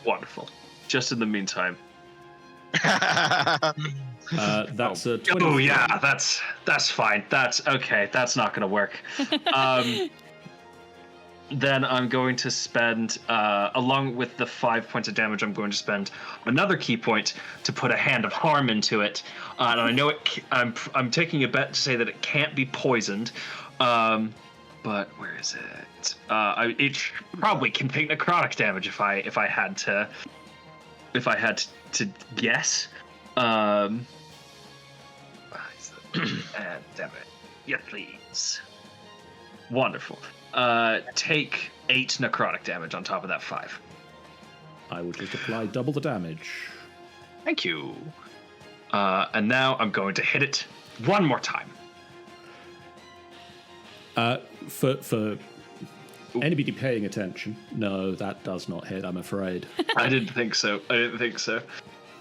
Wonderful. Just in the meantime. That's a 20. Oh yeah, that's fine. That's okay. That's not gonna work. Then I'm going to spend, along with the 5 points of damage, I'm going to spend another key point to put a Hand of Harm into it. And I know I'm taking a bet to say that it can't be poisoned. But where is it? It probably can take necrotic damage if I had to guess. Damn it. Yeah, please. Wonderful. Take 8 necrotic damage on top of that 5. I will just apply double the damage. Thank you. And now I'm going to hit it one more time. For anybody paying attention, no, that does not hit, I'm afraid. I didn't think so.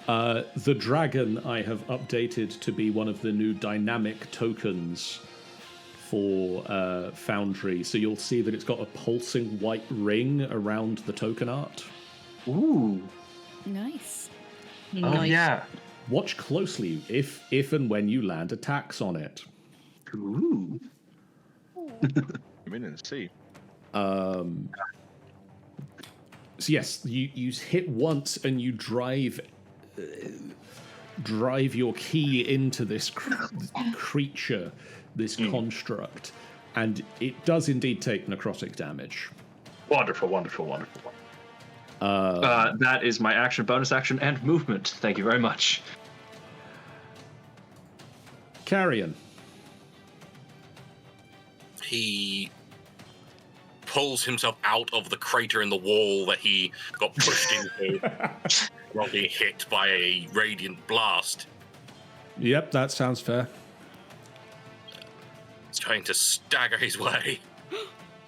The dragon I have updated to be one of the new dynamic tokens for Foundry. So you'll see that it's got a pulsing white ring around the token art. Ooh. Nice. Oh, Nice. yeah. Watch closely if and when you land attacks on it. Ooh. Come in and see. So yes, you hit once and you drive your key into this creature, this construct, and it does indeed take necrotic damage. Wonderful. That is my action, bonus action, and movement. Thank you very much. Carrion. He pulls himself out of the crater in the wall that he got pushed into while being hit by a radiant blast. Yep, that sounds fair. He's trying to stagger his way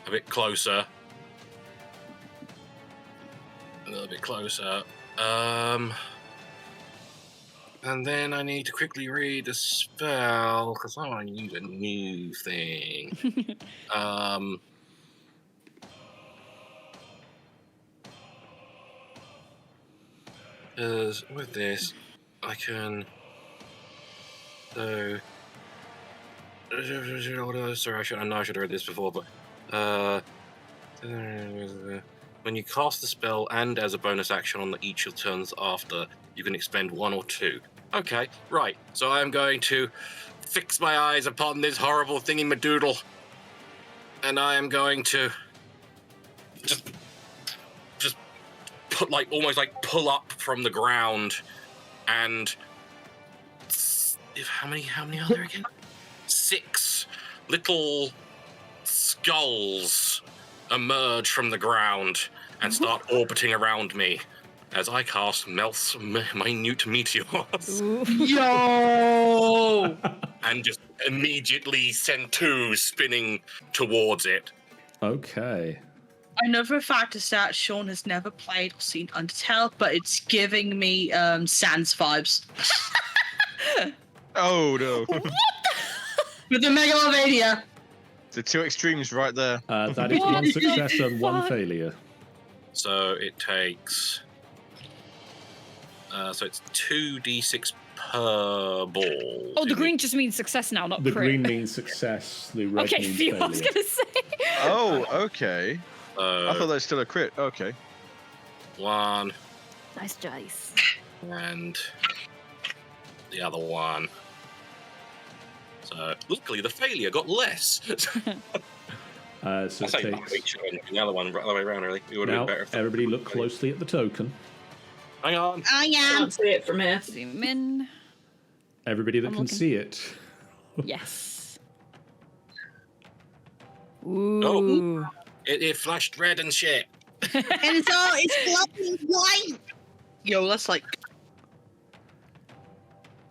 a bit closer. A little bit closer. And then I need to quickly read the spell because I want to use a new thing. Because with this, I can. So. Sorry, I should have read this before, but. When you cast the spell and as a bonus action on each of turns after, you can expend 1 or 2. Okay, right. So I'm going to fix my eyes upon this horrible thingy-madoodle. And I am going to just put almost pull up from the ground and how many are there again? 6 little skulls emerge from the ground and start orbiting around me as I cast Melth's minute meteors. Yo! And just immediately send 2 spinning towards it. Okay. I know for a fact that Sean has never played or seen Undertale, but it's giving me Sans vibes. Oh no! With the Megalovania. The 2 extremes right there. That is 1 success and 1 failure. So it takes. So it's 2d6 per ball. Oh, the green just means success now, not The crit. green means success, the red Okay, means phew, failure. I was gonna say. Oh, okay. I thought that was still a crit. Okay. 1 Nice dice. and the other 1. So luckily the failure got less. So it takes... the other one, the other way around, really. It would have Now, been better if everybody look closely at the token. Hang on. I Can't see it from here. Zoom in. Everybody that I'm can looking. see it. Yes. Ooh. It flashed red and shit. And so it's glowing white. Yo, that's like.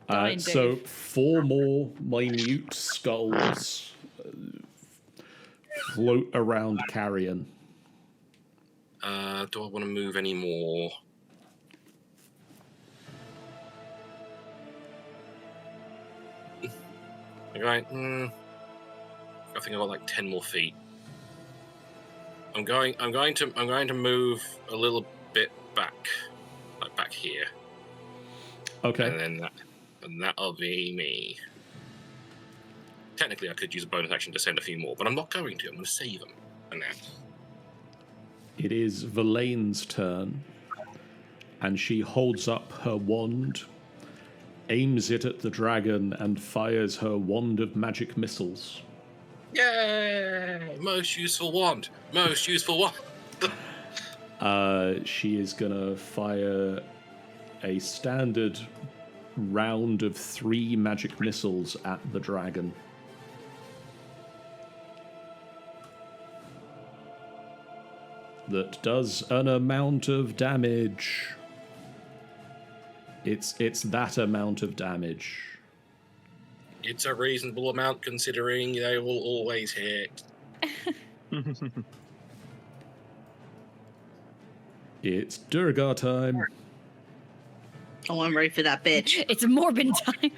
Fine, So Dave. 4 more minute skulls float around Carrion. Do I want to move any more? Right. I think I've got 10 more feet. I'm going to move a little bit back, back here, Okay. and that'll be me. Technically, I could use a bonus action to send a few more, but I'm not going to. I'm going to save them. And now, It is Verlaine's turn, and she holds up her wand, aims it at the dragon, and fires her wand of magic missiles. yay! Most useful wand. Most useful wand. She is gonna fire a standard round of 3 magic missiles at the dragon. That does an amount of damage. It's that amount of damage. It's a reasonable amount considering they will always hit. It's Durgar time. Oh, I'm ready for that bitch. It's Morbin time.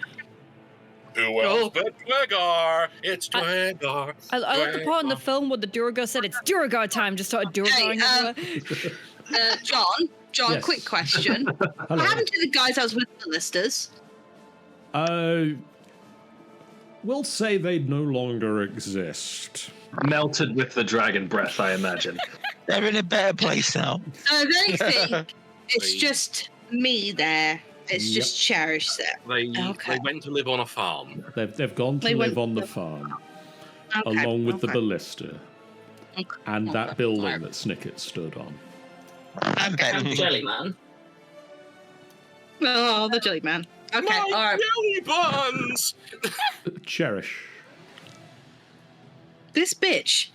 Who else but Dwergar? It's Dwergar. I like the part in the film where the Durgar said it's Durgar time, just started Durgaring everywhere. John, Yes. quick question. What Hello. happened to the guys I was with the listers? We'll say they no longer exist. Melted with the dragon breath, I imagine. They're in a better place now. So they think it's They- just me there. It's just Cherish there. They went to live on a farm. They've gone to They live went on the to- farm, Okay, along with the okay. ballista and that building that Snicket stood on. I'm better. I'm Jelly Man. Oh, the jelly man. Okay, My all right. jelly buns! Cherish. This bitch.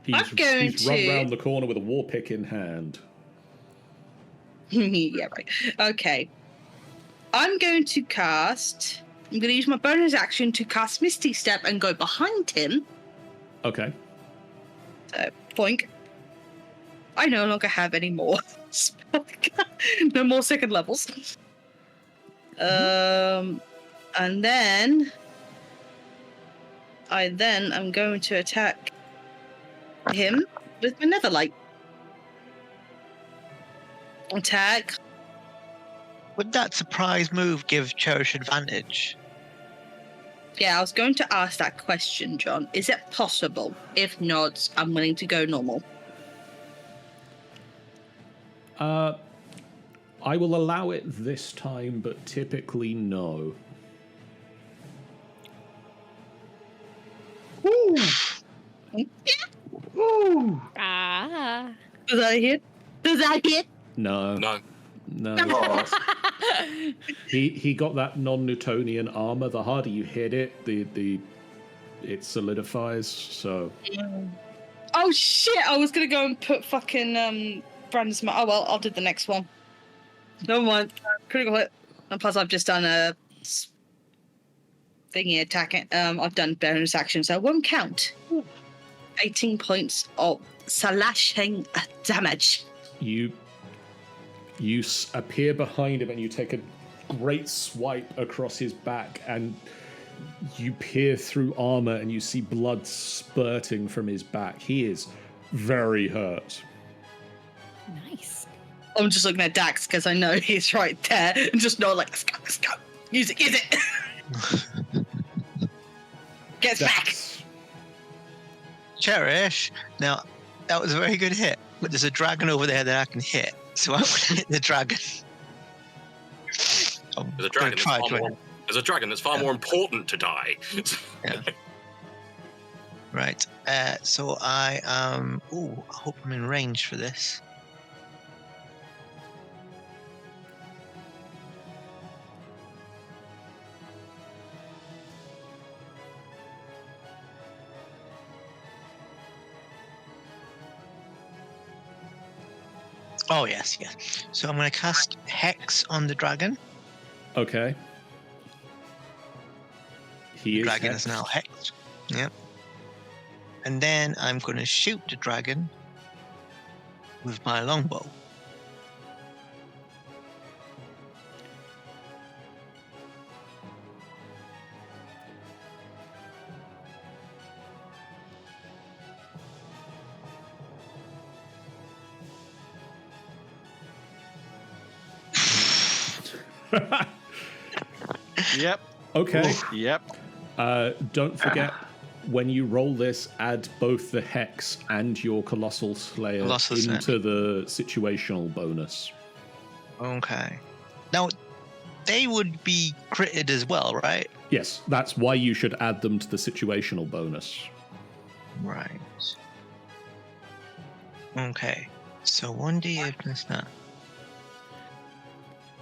He's I'm going run to- round the corner with a war pick in hand. Yeah, right. Okay. I'm going to use my bonus action to cast Misty Step and go behind him. Okay. So, boink. I no longer have any more. No more second levels. And then I'm going to attack him with my Netherlight. Attack. Would that surprise move give Cherish advantage? Yeah, I was going to ask that question, John. Is it possible? If not, I'm willing to go normal. I will allow it this time, but typically no. Ah. Does that hit? Does that hit? No. No. He got that non-Newtonian armor. The harder you hit it, it solidifies. So Oh shit! I was gonna go and put fucking Brandon's. Oh well, I'll do the next one. Never mind. Critical hit. And plus, I've just done a thingy attacking. I've done bonus action, so it won't count. 18 points of slashing damage. you appear behind him and you take a great swipe across his back, and you peer through armor and you see blood spurting from his back. He is very hurt. Nice. I'm just looking at Dax because I know he's right there, and just know, like, let's go. Use it. Get back. That's- Cherish, now that was a very good hit, but there's a dragon over there that I can hit, so I'm gonna hit the dragon. I'm There's a gonna dragon that's try far to more, hit. there's a dragon that's far more important to die. Right. So I I hope I'm in range for this. Oh yes. So I'm going to cast Hex on the dragon. Okay. He The is dragon hexed. is now hexed. Yep. And then I'm going to shoot the dragon with my longbow. Yep. Okay. Yep. Don't forget, when you roll this, add both the Hex and your Colossal Slayer Colossal Slayer. into the situational bonus. Okay. Now, they would be critted as well, right? Yes, that's why you should add them to the situational bonus. Right. Okay. So 1d8 plus that.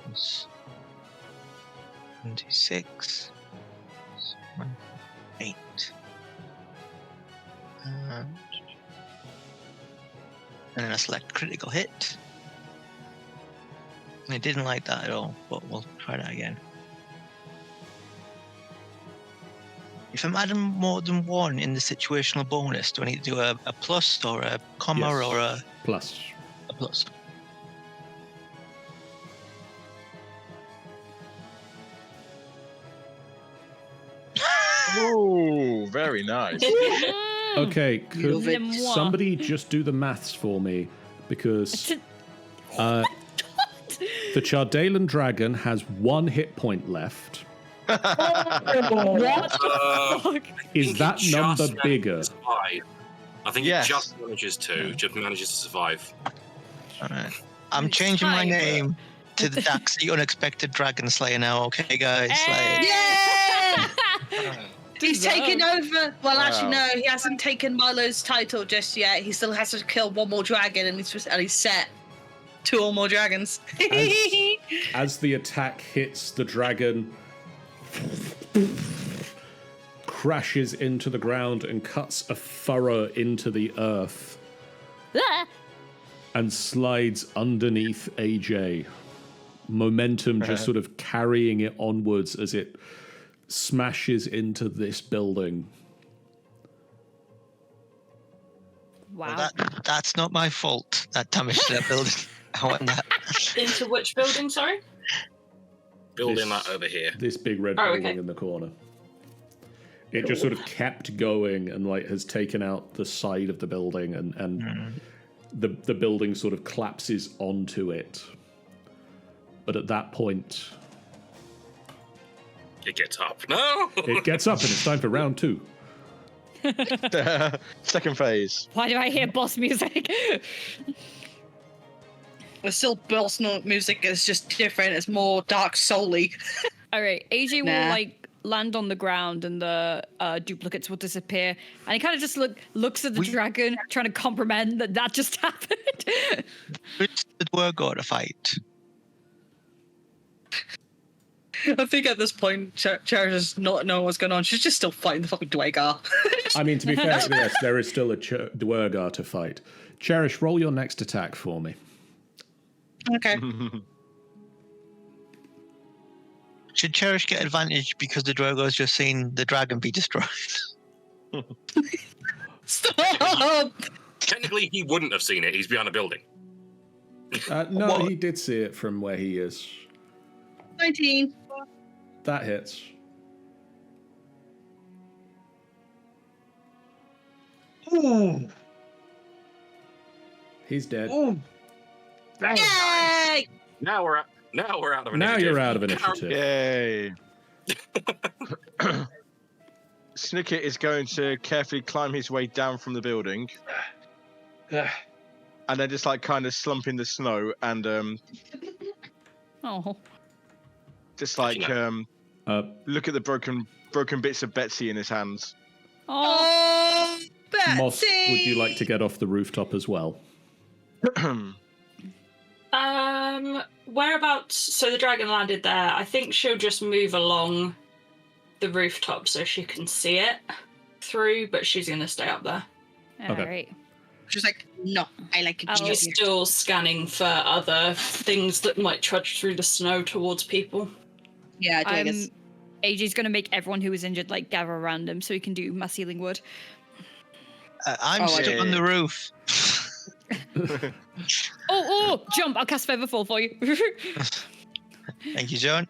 Plus 1d6. 1, 8. And then I select critical hit. I didn't like that at all, but we'll try that again. If I'm adding more than one in the situational bonus, do I need to do a plus or a comma Yes. or a Plus. plus? Oh, very nice. Okay, could Moi. somebody just do the maths for me? Because the Chardalyn dragon has 1 hit point left. What the fuck? Is that It just number manages bigger? to survive. I think Yes. it just manages to survive. All right. I'm It's changing my time. name to the Daxy Unexpected Dragon Slayer now. Okay, guys. Like, Yeah! He's Deserved. taken over. Well, actually, Wow. no, he hasn't taken Milo's title just yet. He still has to kill one more dragon, and he's set 2 or more dragons. As the attack hits the dragon, crashes into the ground and cuts a furrow into the earth Ah! and slides underneath AJ. Momentum just sort of carrying it onwards as it smashes into this building. Wow. well, that's not my fault. That damage to that building. I want that. Into which building, sorry? Building This- that over here. This big red Oh, building okay. in the corner. It just sort of kept going and like has taken out the side of the building and the building sort of collapses onto it. But at that point, It gets up. No! it gets up and it's time for round 2. Second phase. Why do I hear boss music? It's still boss note music. It's just different. It's more dark soul-y. All right, AJ will Nah. like land on the ground and the duplicates will disappear, and he kind of just looks at the dragon, trying to comprehend that just happened. Which did Dwergo to fight? I think at this point, Cherish does not know what's going on. She's just still fighting the fucking Dwagar. I mean, to be fair, yes, there is still a Dwergar to fight. Cherish, roll your next attack for me. Okay. Should Cherish get advantage because the Dwergo's just seen the dragon be destroyed? Stop! Technically, he wouldn't have seen it. He's behind a building. No, What? he did see it from where he is. 19. That hits. Ooh. He's dead. Ooh. Yay! Now we're out of initiative. Now you're out of initiative. Yay. Snicket is going to carefully climb his way down from the building and then just like kind of slump in the snow and Oh, just like look at the broken bits of Betsy in his hands. oh, Betsy! Moss, would you like to get off the rooftop as well? Whereabouts? So the dragon landed there. I think she'll just move along the rooftop so she can see it through, but she's gonna stay up there. all Okay. right. She's like, no, I like it. She's still scanning for other things that might trudge through the snow towards people. Yeah, I guess. AJ's gonna make everyone who is injured like gather around him so he can do mass healing word. I'm Oh, stuck on the roof. Oh, jump! I'll cast Feather Fall for you. Thank you, John.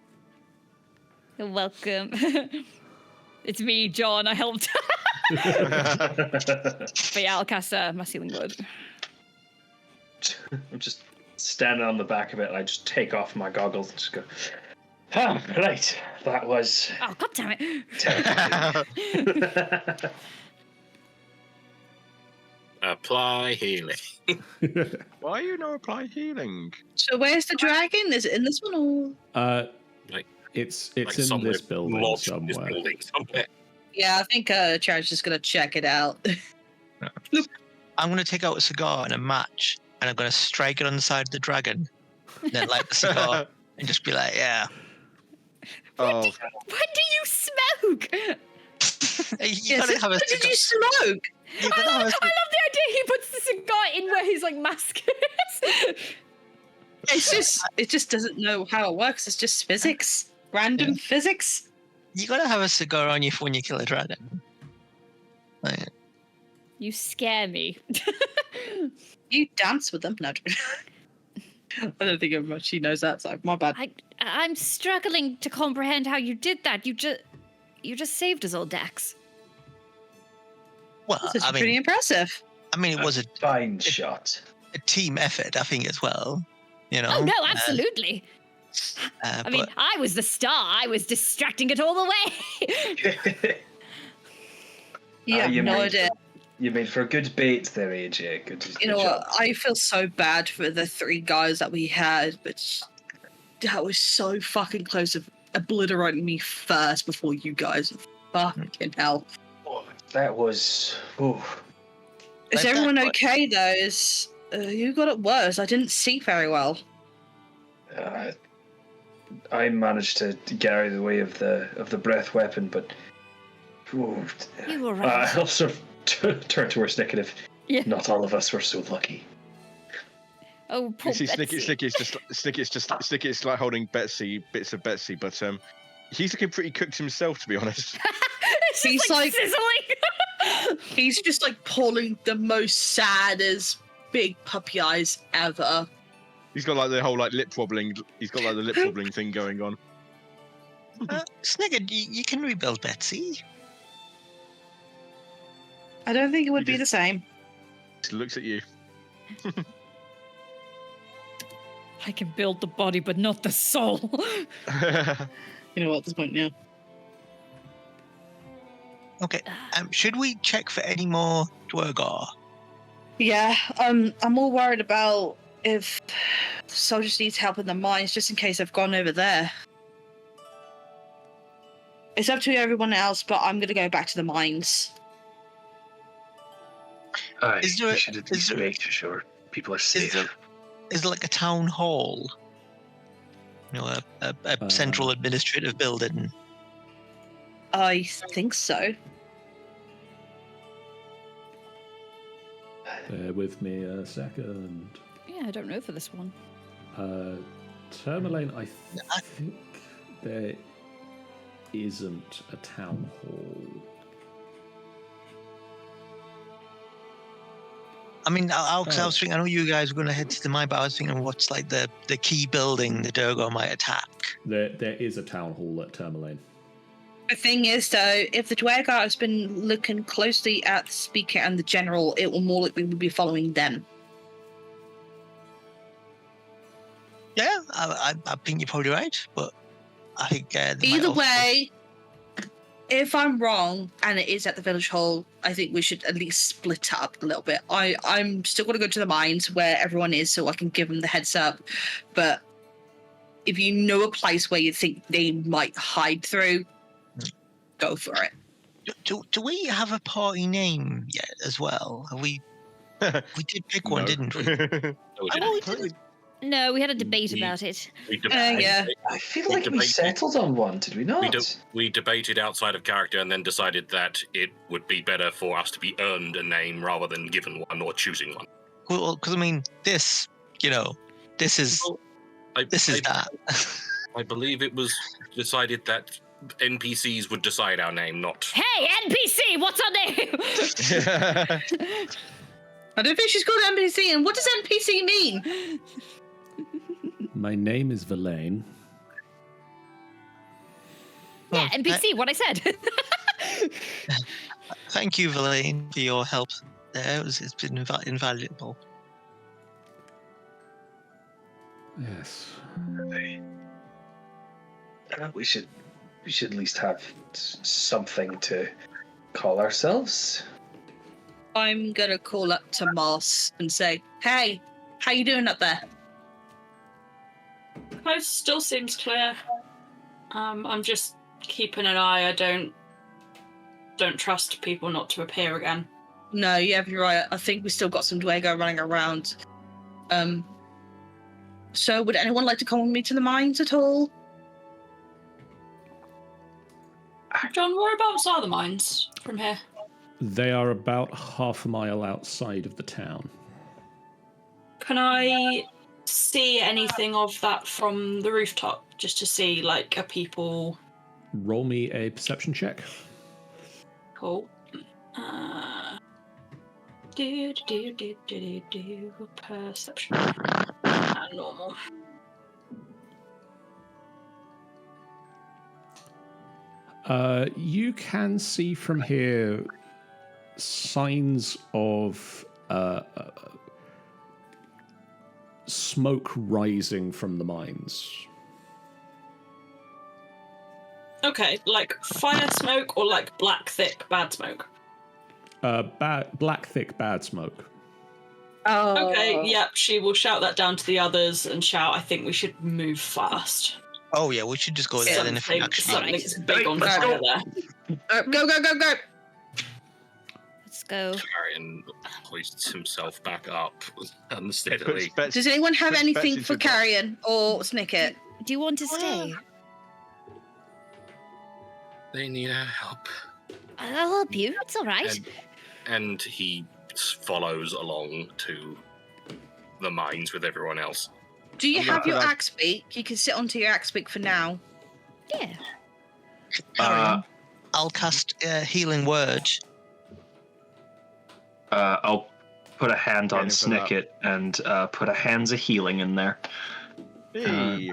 You're welcome. It's me, John. I helped. But yeah, I'll cast mass healing word. I'm just standing on the back of it, and I just take off my goggles and just go, ah, right, that was Oh, god damn it! terrible. Apply healing. Why are you not apply healing? So where's the dragon? Is it in this one or? It's Like in somewhere this building lodged in this somewhere. building somewhere. Yeah, I think Cherish is gonna check it out. I'm going to take out a cigar and a match, and I'm going to strike it on the side of the dragon, and then light the cigar, and just be like, yeah. Oh, When do you smoke? You gotta have a Did cigar. you smoke? You I gotta have love a the idea he puts the cigar in where his like mask is. It just doesn't know how it works. It's just physics, random physics. You gotta have a cigar on you when you kill a dragon. Like, You scare me. You dance with them? No. I don't think everyone she knows that, so my bad. I'm struggling to comprehend how you did that. You just saved us all, Dax. well, This is I pretty mean, impressive. it was a Fine shot. team effort, I think, as well. You know. Oh no, absolutely. I mean, but I was the star. I was distracting it all the way. You have you no made idea. You made for a good bait there, AJ. Good You know job. what? I feel so bad for the 3 guys that we had, but that was so fucking close of obliterating me first before you guys. Fucking hell. Oh, that was. Oh, Is Like that, everyone but- okay though? You got it worse. I didn't see very well. I managed to get out of the way of the breath weapon, but. Oh, You were right. I'll sort of turn towards Nick, and if Yeah. not all of us were so lucky. Oh, poor You see, Betsy. Snicky's like holding bits of Betsy, but he's looking pretty cooked himself, to be honest. It's just He's like- sizzling. He's just like pulling the most saddest big puppy eyes ever. He's got like the whole like lip wobbling. He's got like the lip wobbling thing going on. Snigger, you can rebuild Betsy. I don't think it would You be the same. He looks at you. I can build the body, but not the soul. You know what? At this point, yeah. Okay. Should we check for any more Dwargar? Yeah, I'm more worried about if soldiers need help in the mines, just in case they've gone over there. It's up to everyone else, but I'm gonna go back to the mines. Aye, Is there- we should at is least there- make sure people are safe. Is it like a town hall? You know, a central administrative building. I think so. Bear with me a second. Yeah, I don't know for this one. Termalaine, I think there isn't a town hall. I mean, I was thinking, I know you guys were going to head to the mine, but I was thinking, what's like the key building the Durgar might attack? There is a town hall at Termalaine. The thing is, though, if the Dwargar has been looking closely at the speaker and the general, it will more likely be following them. Yeah, I think you're probably right, but I think they might Either also- way, if I'm wrong and it is at the village hall, I think we should at least split up a little bit. I'm still going to go to the mines where everyone is so I can give them the heads up. But if you know a place where you think they might hide through, go for it. Do we have a party name yet as well? Have we? We did pick one, No. didn't we? No, we I didn't. know we did. No, we had a debate We- about it. We debated, Yeah. I feel We like we debated- settled on one, did we not? we debated outside of character and then decided that it would be better for us to be earned a name rather than given one or choosing one. Well, because I mean, this is this is that. I believe it was decided that NPCs would decide our name, not. Hey, NPC, what's our name? I don't think she's called NPC, and what does NPC mean? My name is Verlaine. Yeah, NPC, what I said. Thank you, Verlaine, for your help. There, it's been invaluable. Yes. We should at least have something to call ourselves. I'm gonna call up to Moss and say, "Hey, how you doing up there?" Coast still seems clear. I'm just keeping an eye. I don't trust people not to appear again. No, yeah, you're right. I think we still got some Dwargar running around. So would anyone like to come with me to the mines at all? John, whereabouts are the mines from here? They are about half a mile outside of the town. Can I see anything of that from the rooftop? Just to see, like, are people roll me a perception check. Cool. Perception. Normal. You can see from here signs of smoke rising from the mines. Okay, like fire smoke or like black, thick, bad smoke? Black, thick, bad smoke. Oh. Okay, yep, she will shout that down to the others and shout, I think we should move fast. Oh yeah, we should just go there then if we actually. Something's big on fire there. Go, go, go, go! Let's go. Carrion hoists himself back up unsteadily. Does anyone have puts anything bets for into a box. Carrion or Snicket? Do you want to stay? They need our help. I'll help you. It's all right. And he follows along to the mines with everyone else. Do you I'm have not your allowed- axe beak? You can sit onto your axe beak for now. Yeah. Carrion, I'll cast healing word. I'll put a hand on Waiting for that. Snicket and put a hands of healing in there. Hey.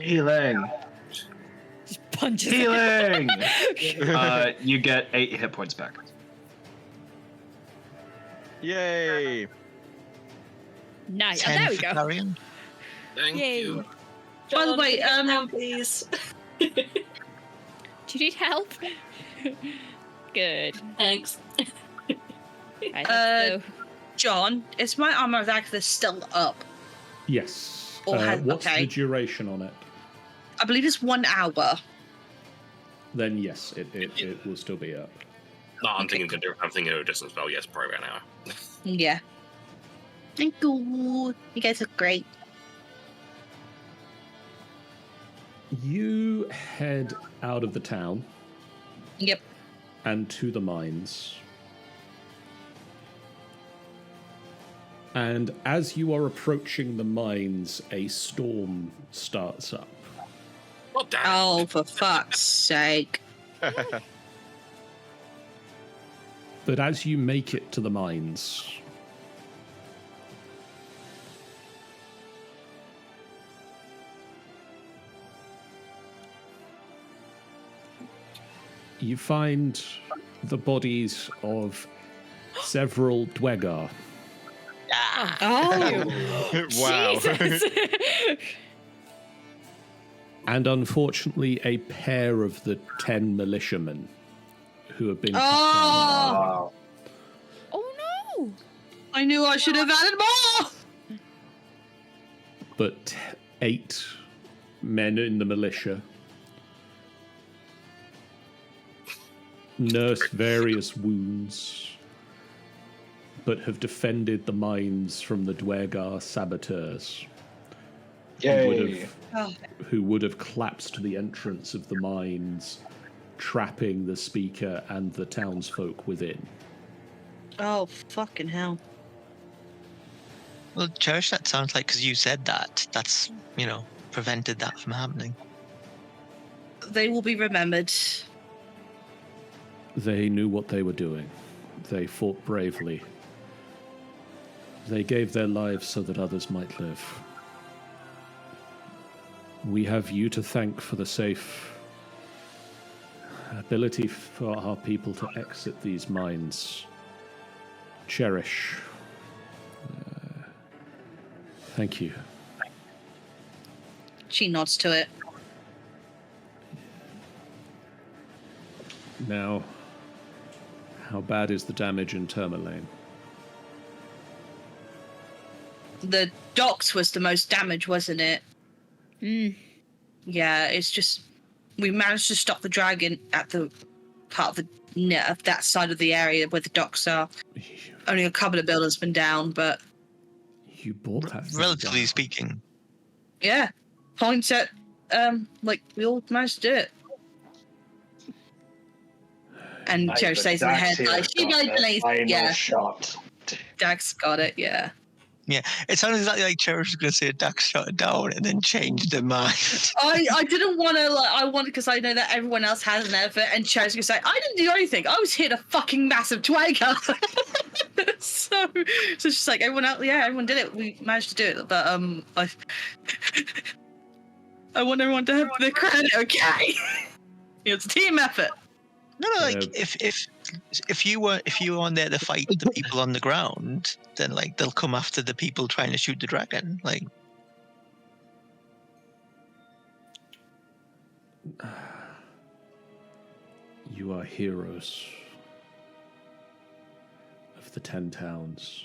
Healing! Just punches. Healing! You get 8 hit points back. Yay! Nice. Oh, 10 there we for go. Carrion. Thank Yay. you. By the John, way, can you get down, please. Do you need help? Good. Thanks. Right, let's go. John, is my armor of Agatha still up? Yes. Or has- what's okay. the duration on it? I believe it's 1 hour. Then yes, it will still be up. No, I'm thinking of a distance spell. Yes, probably an hour. Yeah. Thank you. You guys are great. You head out of the town Yep. and to the mines. And as you are approaching the mines, a storm starts up. Well, damn. Oh, for fuck's sake. But as you make it to the mines, you find the bodies of several Dwegar. Oh. Wow. Jesus. And unfortunately, a pair of the 10 militiamen who have been cut down. Oh. Oh no! I knew I should have added more. But 8 men in the militia nursed various wounds, but have defended the mines from the Dwegar saboteurs. Yay! Who would have collapsed the entrance of the mines, trapping the speaker and the townsfolk within. Oh, fucking hell. Well, Cherish, that sounds like because you said that, that's, prevented that from happening. They will be remembered. They knew what they were doing. They fought bravely. They gave their lives so that others might live. We have you to thank for the safe ability for our people to exit these mines. Cherish. Thank you. She nods to it. Now, how bad is the damage in Termalaine? The docks was the most damage, wasn't it? Yeah, it's just we managed to stop the dragon at the part of that side of the area where the docks are. Only a couple of buildings been down, but You bought that thing Relatively down. speaking. yeah, points at we all managed to do it. And Cherry stays in the head like she knows police. Final Yeah, shot. Dax got it. Yeah, Yeah, it sounded exactly like Cherish was going to say Dax shot it down and then changed their mind. I didn't want to, like, I wanted, because I know that everyone else has an effort, and Cher's going to say, I didn't do anything. I was hit a fucking massive twagger. so it's just like, everyone else, yeah, everyone did it. We managed to do it, but, I want everyone to have the credit, okay? It's a team effort. No, like if you were on there to fight the people on the ground, then like they'll come after the people trying to shoot the dragon. Like, You are heroes of the 10 towns.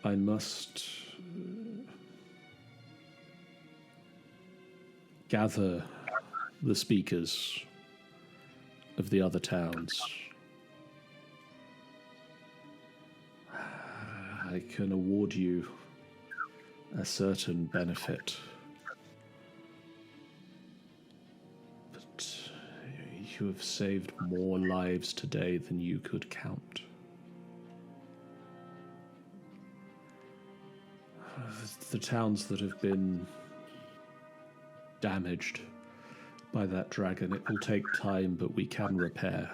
I must gather the speakers of the other towns. I can award you a certain benefit, but you have saved more lives today than you could count. The towns that have been damaged by that dragon, it will take time, but we can repair.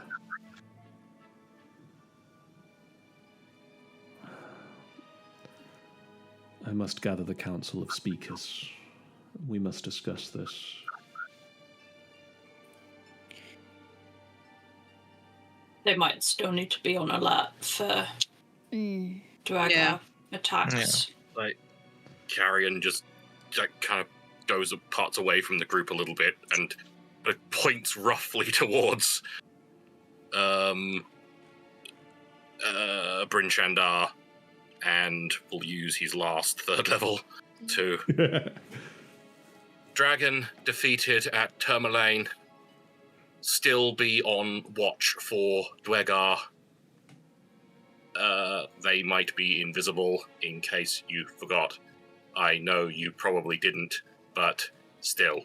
I must gather the council of speakers. We must discuss this. They might still need to be on alert for dragon attacks. Like, Carrion just like, kind of goes parts away from the group a little bit and points roughly towards Bryn Shandar, and will use his last 3rd level to dragon defeated at Termalaine. Still be on watch for Dwegar. They might be invisible, in case you forgot. I know you probably didn't, but still.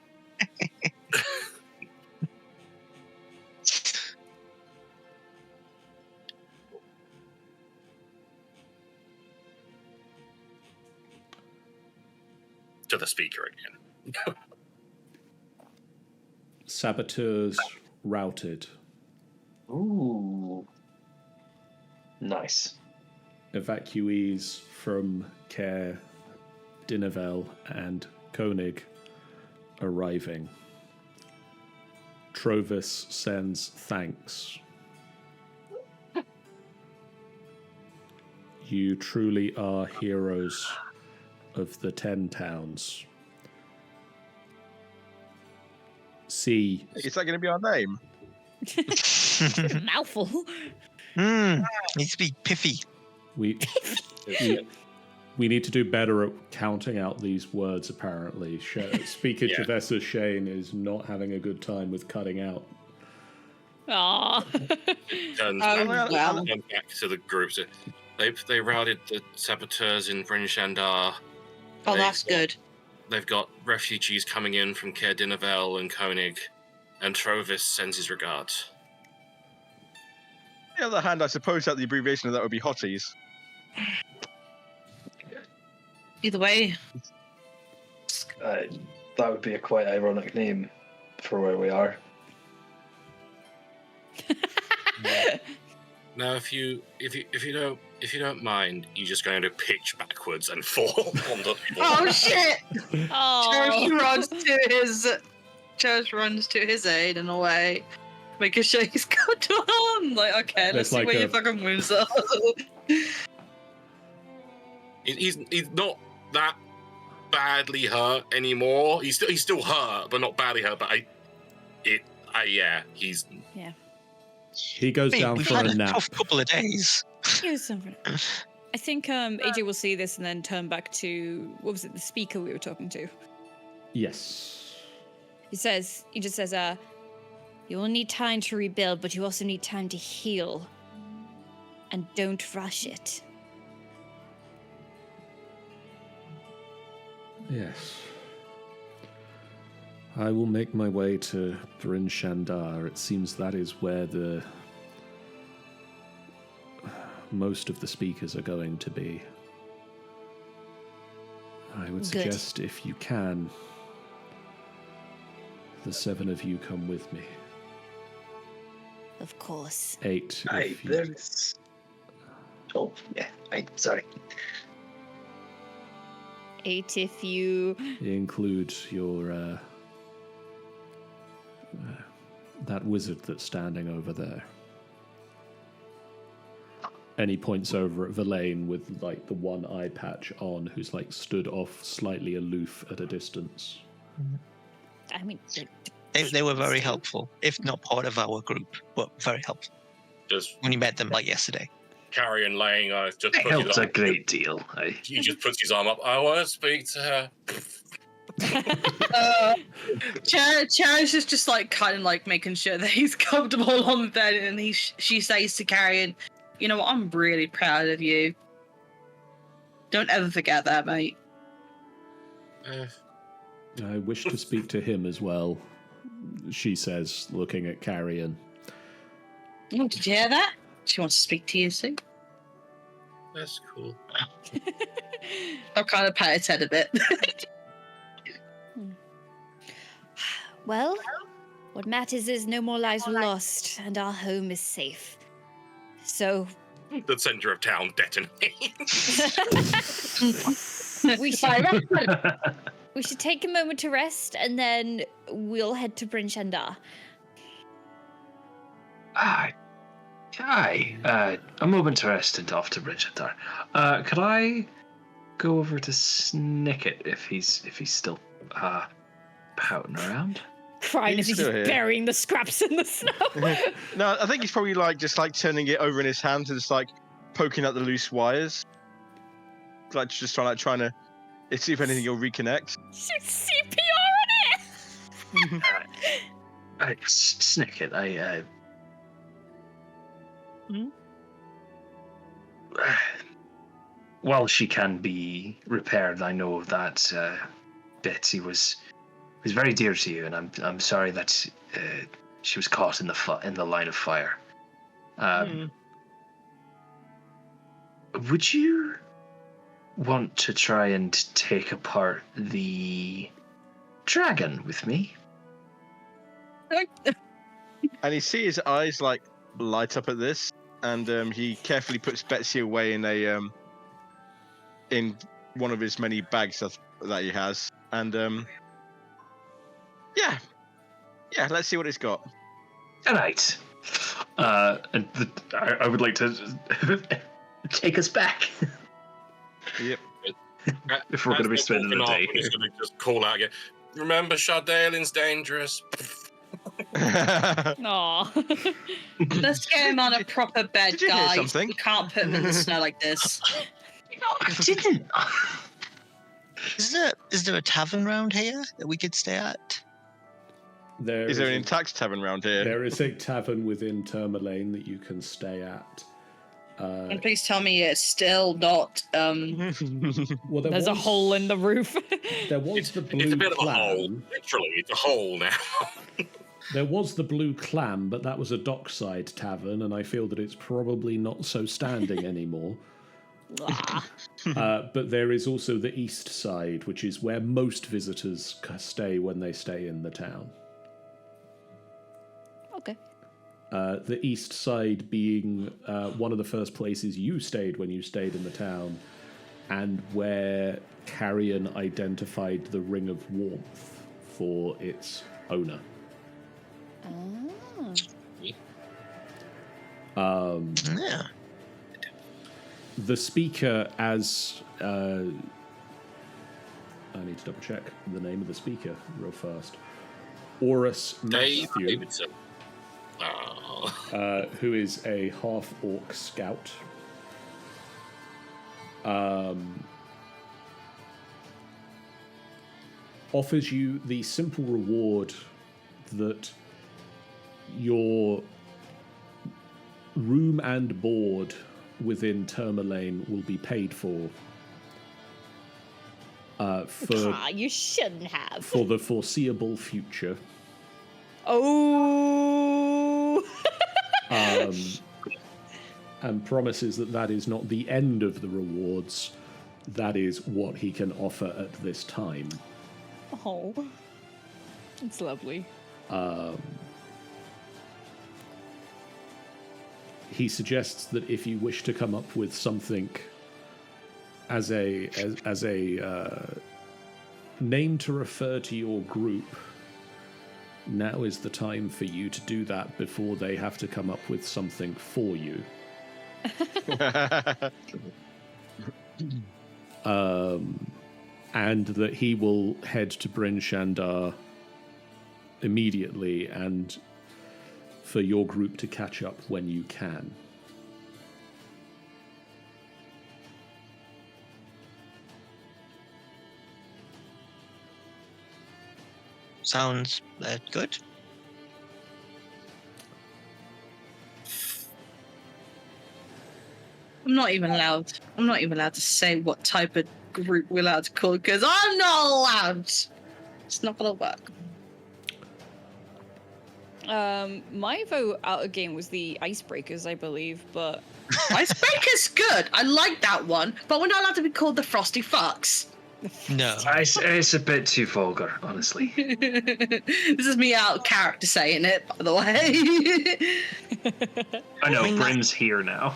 To the speaker again. Saboteurs routed. Ooh. Nice. Evacuees from Caer Dineval and Konig arriving. Trovis sends thanks. You truly are heroes of the 10 towns. C. Is that going to be our name? Mouthful. Needs to be piffy. We need to do better at counting out these words, apparently. Speaker Chavessa Shane is not having a good time with cutting out. Aww. Turns back to the group. So they routed the saboteurs in Bryn Shandar. Oh, that's good. They've got refugees coming in from Caer Dineval and Konig, and Trovis sends his regards. On the other hand, I suppose that the abbreviation of that would be hotties. Either way. That would be a quite ironic name for where we are. Now, if you don't mind, you're just going to pitch backwards and fall on the floor. Oh shit! Oh. Cherish runs to his aid in a way, making sure he's got to harm. Like, okay, let's see where your fucking wounds are. He's not that badly hurt anymore. He's still hurt, but not badly hurt. But he's He goes down We've for had a a nap. tough couple of days. I think AJ will see this and then turn back to, what was it, the speaker we were talking to. Yes. He just says, you will need time to rebuild, but you also need time to heal. And don't rush it. Yes. I will make my way to Bryn Shandar. It seems that is where most of the speakers are going to be. I would suggest, if you can, the 7 of you come with me. Of course. 8. If you... There's... Oh, yeah. Sorry. 8 if you... include your... that wizard that's standing over there. And he points over at Verlaine with like the one eye patch on, who's like stood off slightly aloof at a distance. I mean... They were very helpful, if not part of our group, but very helpful. Just When you met them like yesterday. carrying laying eyes. Just It put his helps a arm, great deal. he just puts his arm up. I want to speak to her. Cherish is just like kind of like making sure that he's comfortable on the bed, and she says to Carrion, "You know what? I'm really proud of you. Don't ever forget that, mate." I wish to speak to him as well, she says, looking at Carrion. Oh, did you hear that? She wants to speak to you too. That's cool. I'll kind of pat his head a bit. Well, what matters is no more lives were lost, and our home is safe. So... The centre of town detonates. we should take a moment to rest, and then we'll head to Bryn Shandar. A moment to rest and off to Bryn Shandar. Could I go over to Snicket if he's still pouting around? He's Crying as he's still here. burying the scraps in the snow. No, I think he's probably like just like turning it over in his hands and just like poking at the loose wires, like just trying to see if anything will reconnect. Should CPR on it! Snicket, while she can be repaired, I know that Betsy was very dear to you, and I'm sorry that she was caught in the line of fire. Would you want to try and take apart the dragon with me? And you see his eyes like light up at this, and he carefully puts Betsy away in one of his many bags that he has, and yeah, let's see what it's got. All right. And I would like to take us back. Yep. If we're going to be spending the day I'm just going to just call out again. Remember, Chardalyn's dangerous. Aw. Let's get him on a proper bed, Did you hear guys. something? We can't put him in the snow like this. No, I didn't. Is there a tavern round here that we could stay at? Is there an intact tavern round here? There is a tavern within Termalaine that you can stay at. And please tell me it's still not. Well, There's a hole in the roof. There was the blue It's a bit of a clam. hole. Literally, it's a hole now. There was the blue clam, but that was a dockside tavern, and I feel that it's probably not so standing anymore. But there is also the east side, which is where most visitors stay when they stay in the town. Okay. The east side being one of the first places you stayed when you stayed in the town, and where Carrion identified the Ring of Warmth for its owner. Yeah. The speaker, as I need to double check the name of the speaker real fast. Orus Dave Matthew, Davidson. Oh. who is a half-orc scout. Offers you the simple reward that your room and board within Termalaine will be paid for, for You shouldn't have. for the foreseeable future. Oh. And promises that is not the end of the rewards. That is what he can offer at this time. Oh. It's lovely. He suggests that if you wish to come up with something as a name to refer to your group, now is the time for you to do that before they have to come up with something for you. And that he will head to Bryn Shandar immediately, and for your group to catch up when you can. Sounds good. I'm not even allowed to say what type of group we're allowed to call because I'm not allowed. It's not gonna work. My vote out of game was the icebreakers, I believe, but Icebreaker's good. I like that one, but we're not allowed to be called the Frosty Fucks. No. It's a bit too vulgar, honestly. This is me out of character saying it, by the way. I know, I mean, Brim's here now.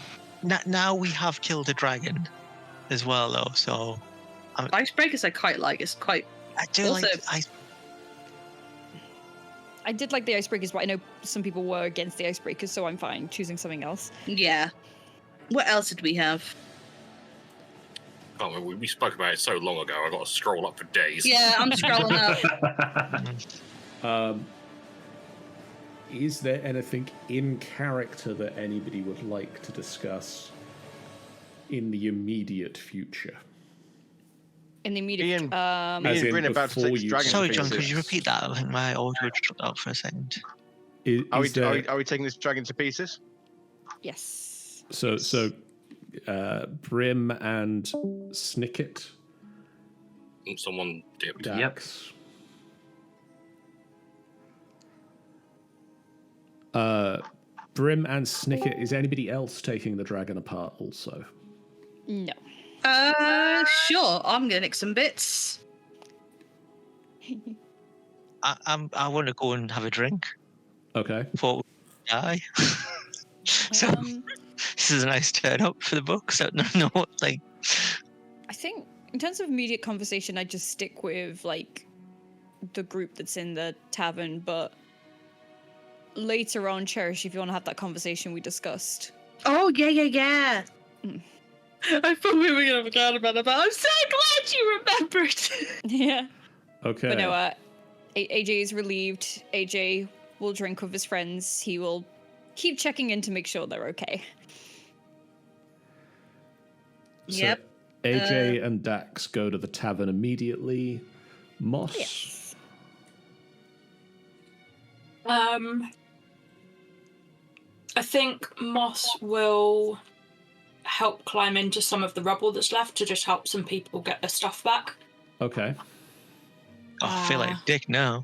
Now we have killed a dragon as well, though, so... Icebreakers I quite like. It's quite... I do Also- like... I did like the icebreakers, but I know some people were against the icebreakers, so I'm fine choosing something else. Yeah. What else did we have? Oh, we spoke about it so long ago. I got to scroll up for days. Yeah, I'm scrolling up. Is there anything in character that anybody would like to discuss in the immediate future? In the immediate, Me and As in Bryn about to before take you- dragon Sorry, to John, pieces. could you repeat that? I think my audio dropped out for a second. Are Is there, we taking this dragon to pieces? yes. so Brim and Snicket, Someone dipped. Dax. Brim and Snicket. Is anybody else taking the dragon apart also? No. Sure. I'm gonna nick some bits. I want to go and have a drink Okay. before we die. So this is a nice turn up for the books. I don't know what, like... I think in terms of immediate conversation, I just stick with like the group that's in the tavern. But later on, Cherish, if you want to have that conversation we discussed. Oh, yeah. Mm. I thought we were gonna forget about it, but I'm so glad you remembered. Yeah. Okay. But no, AJ is relieved. AJ will drink with his friends. He will keep checking in to make sure they're okay. So Yep. AJ and Dax go to the tavern immediately. Moss. Yes. I think Moss will help climb into some of the rubble that's left to just help some people get their stuff back. Okay. I feel like a dick now.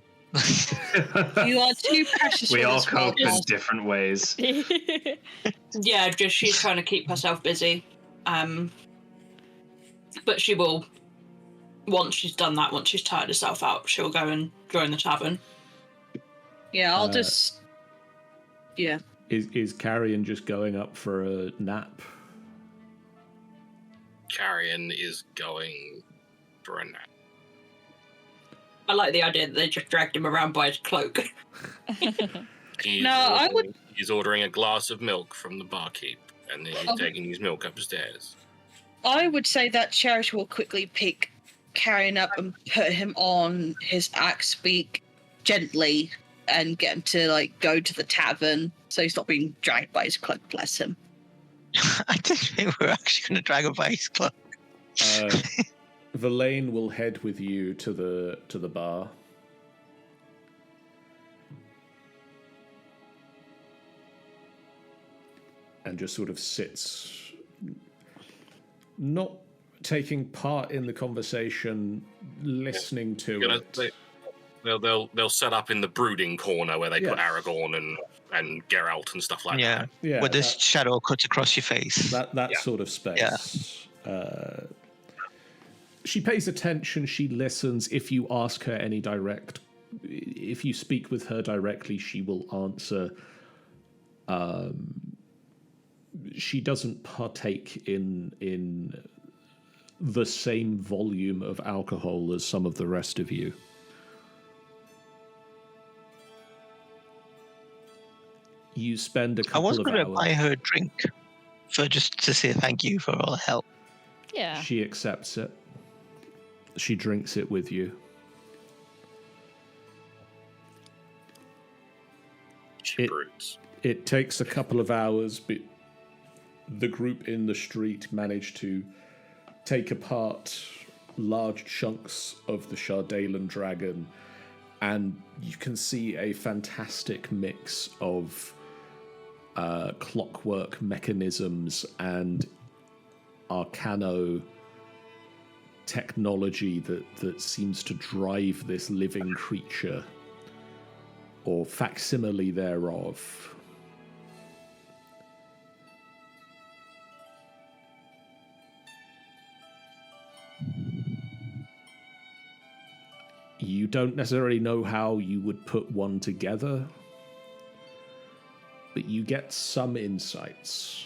You are too precious We for all this cope in world. different ways. Yeah, just she's trying to keep herself busy. But she will, once she's done that, once she's tired herself out, she'll go and join the tavern. Yeah, I'll just... Yeah. Is Carrion just going up for a nap? Carrion is going for a nap. I like the idea that they just dragged him around by his cloak. He's No, I would- He's ordering a glass of milk from the barkeep, and then he's Oh. taking his milk upstairs. I would say that Cherish will quickly pick Carrion up and put him on his axe beak gently and get him to, like, go to the tavern so he's not being dragged by his cloak, bless him. I didn't think we were actually going to drag a vice club. Verlaine will head with you to the bar. And just sort of sits, not taking part in the conversation, listening to it. They'll set up in the brooding corner where they put Yeah. Aragorn and Geralt and stuff like that. Yeah, With this shadow cut across your face. that sort of space. She pays attention. She listens. If you ask her if you speak with her directly, she will answer. She doesn't partake in the same volume of alcohol as some of the rest of you. You spend a couple of hours. I was going to buy her a drink just to say thank you for all the help. Yeah. She accepts it. She drinks it with you. She broods. It takes a couple of hours, but the group in the street manage to take apart large chunks of the Chardalyn dragon, and you can see a fantastic mix of clockwork mechanisms and arcano technology that seems to drive this living creature, or facsimile thereof. You don't necessarily know how you would put one together, but you get some insights.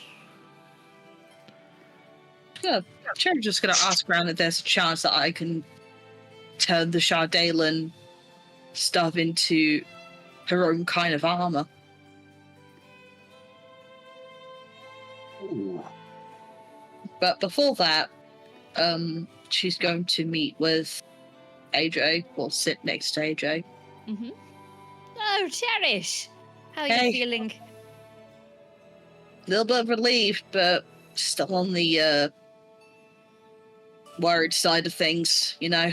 Yeah, I'm just going to ask around if there's a chance that I can turn the Chardalyn stuff into her own kind of armor. Ooh. But before that, she's going to meet with AJ, or sit next to AJ. Mm-hmm. Oh, Cherish! How are Hey. you feeling? A little bit relieved, but still on the worried side of things, you know.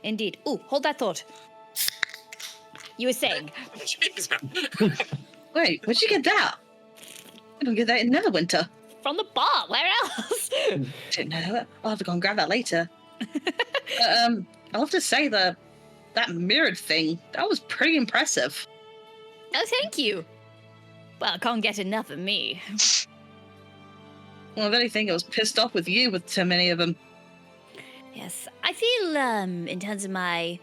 Indeed. Ooh, hold that thought. You were saying. Wait, where'd you get that? I don't get that in Neverwinter. From the bar, where else? Didn't know that. I'll have to go and grab that later. But, I'll have to say that mirrored thing, that was pretty impressive. Oh, thank you. Well, can't get enough of me. Well, if anything, I was pissed off with you with so many of them. Yes, I feel, in terms of my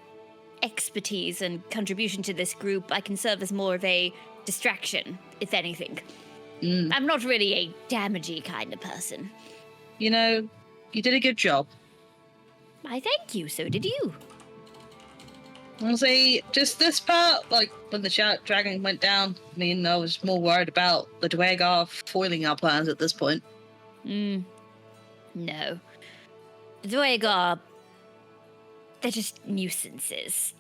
expertise and contribution to this group, I can serve as more of a distraction, if anything. I'm not really a damagey kind of person. You know, you did a good job. I thank you, so did you. I'll say, just this part, like, when the dragon went down, I mean, I was more worried about the Dwagar foiling our plans at this point. No. The Dwagar, they're just nuisances.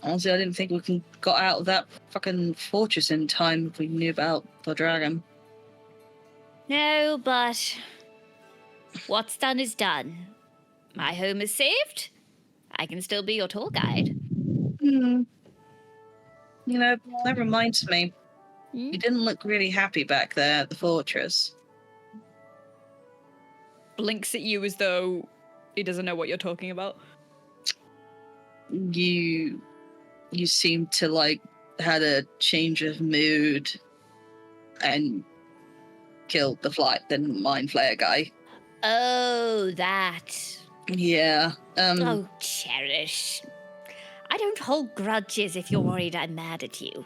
Honestly, I didn't think we got out of that fucking fortress in time if we knew about the dragon. No, but what's done is done. My home is saved. I can still be your tour guide. You know, that reminds me. You didn't look really happy back there at the fortress. Blinks at you as though he doesn't know what you're talking about. You seem to, like, had a change of mood and killed the mind flayer guy. Oh, that. Yeah. Oh, Cherish. I don't hold grudges if you're worried I'm mad at you.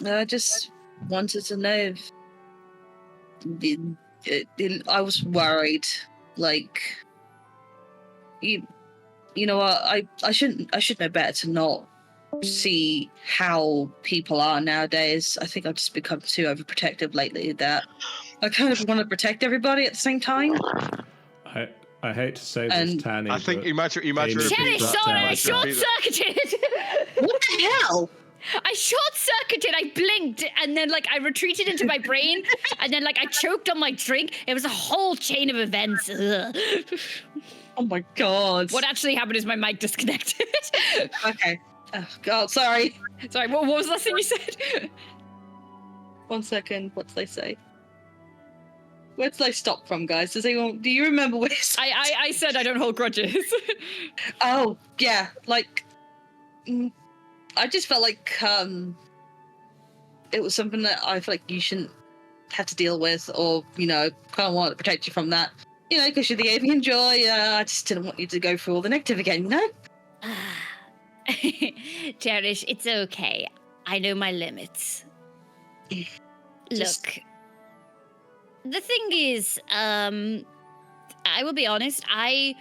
I just wanted to know if I was worried. Like, you know what? I should know better to not see how people are nowadays. I think I've just become too overprotective lately that I kind of want to protect everybody at the same time. I hate to say this, And Tanny. I think but you might repeat Cherish, that. sorry, I Repeat that. short-circuited! What the hell? I short-circuited, I blinked, and then, like, I retreated into my brain, and then, like, I choked on my drink. It was a whole chain of events. Ugh. Oh my god. What actually happened is my mic disconnected. Okay. Oh god, sorry. Sorry, what was the last thing you said? 1 second. What did they say? Where did I stop from, guys? Do you remember where? I said I don't hold grudges. Oh yeah, like I just felt like it was something that I feel like you shouldn't have to deal with, or kind of want to protect you from that. Because you're the avian joy. I just didn't want you to go through all the negative again. Cherish, it's okay. I know my limits. Look, the thing is, I will be honest, I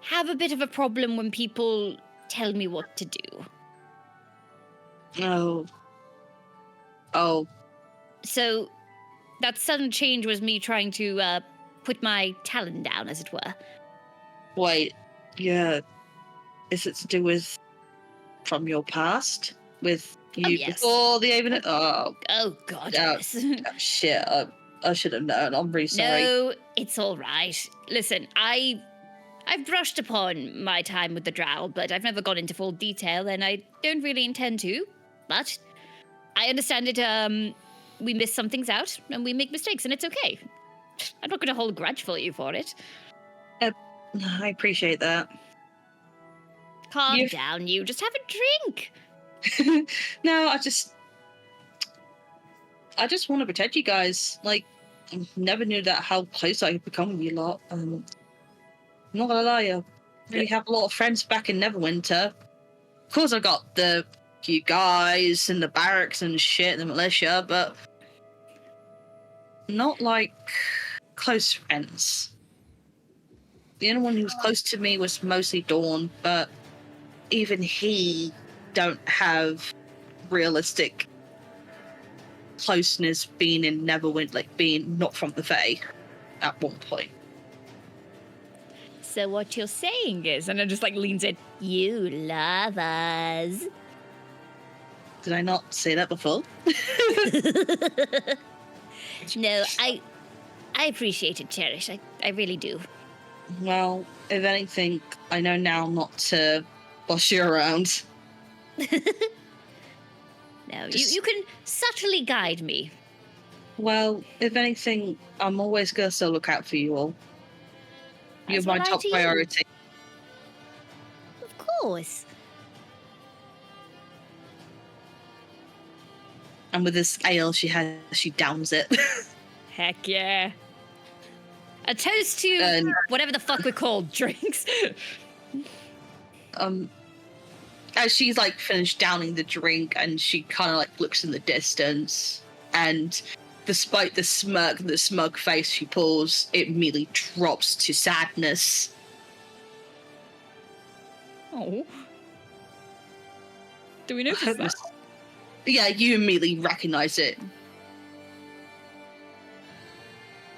have a bit of a problem when people tell me what to do. Oh. So, that sudden change was me trying to put my talon down, as it were. Wait, yeah. Is it to do with from your past? With you before the avian? Oh God, yes. Shit, I should have known. I'm really sorry. No, it's all right. Listen, I've brushed upon my time with the drow, but I've never gone into full detail, and I don't really intend to. But I understand it, we miss some things out, and we make mistakes, and it's okay. I'm not going to hold a grudge for you for it. I appreciate that. Calm down, you. Just have a drink. No, I just want to protect you guys. Like, I never knew that how close I had become with you lot. I'm not gonna lie, I really have a lot of friends back in Neverwinter. Of course, I got you guys and the barracks and shit and the militia, but not like close friends. The only one who was close to me was mostly Dawn, but even he don't have realistic closeness being in Neverwinter, like being not from the Fae at one point. So what you're saying is, and it just leans in, you love us. Did I not say that before? No, I appreciate it, Cherish. I really do. Well, if anything, I know now not to boss you around. No, you can subtly guide me. Well, if anything, I'm always going to still look out for you all. You're my top priority. Of course. And with this ale she downs it. Heck yeah. A toast to whatever the fuck we called drinks. As she's finished downing the drink, and she kind of looks in the distance, and despite the smirk and the smug face she pulls, it immediately drops to sadness. Oh. Do we notice that? Yeah, you immediately recognize it.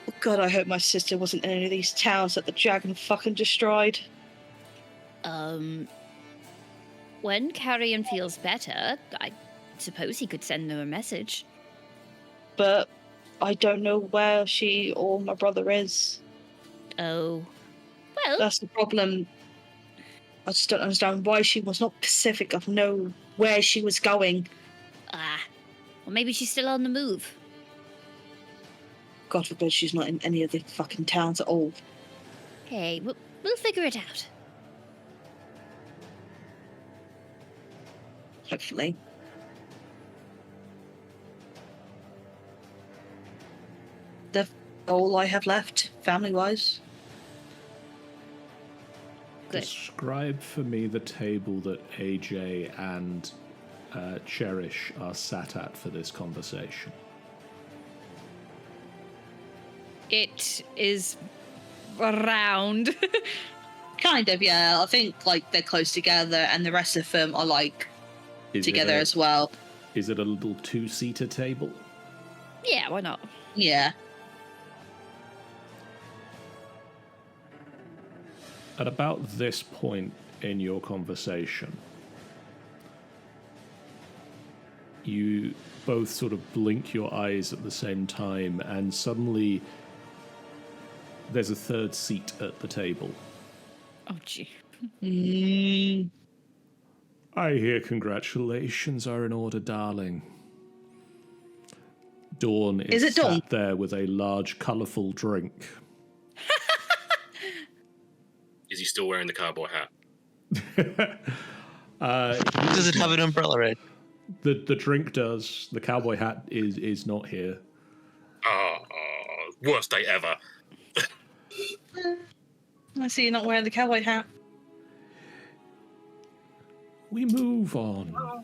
Oh God, I hope my sister wasn't in any of these towns that the dragon fucking destroyed. When Carrion feels better, I suppose he could send them a message. But I don't know where she or my brother is. Oh. Well... That's the problem. I just don't understand why she was not specific of know where she was going. Well, maybe she's still on the move. God forbid she's not in any of the fucking towns at all. Hey, we'll figure it out. Hopefully. That's all I have left, family-wise. Good. Describe for me the table that AJ and Cherish are sat at for this conversation. It is round. Kind of, yeah. I think they're close together, and the rest of them are together as well. Is it a little two-seater table? Yeah, why not? Yeah. At about this point in your conversation, you both sort of blink your eyes at the same time, and suddenly there's a third seat at the table. Oh, gee. I hear congratulations are in order, darling. Dawn Is is it Dawn? sat there with a large, colourful drink. Is he still wearing the cowboy hat? Does it have an umbrella in? The drink does. The cowboy hat is not here. Worst day ever. I see you're not wearing the cowboy hat. We move on. Were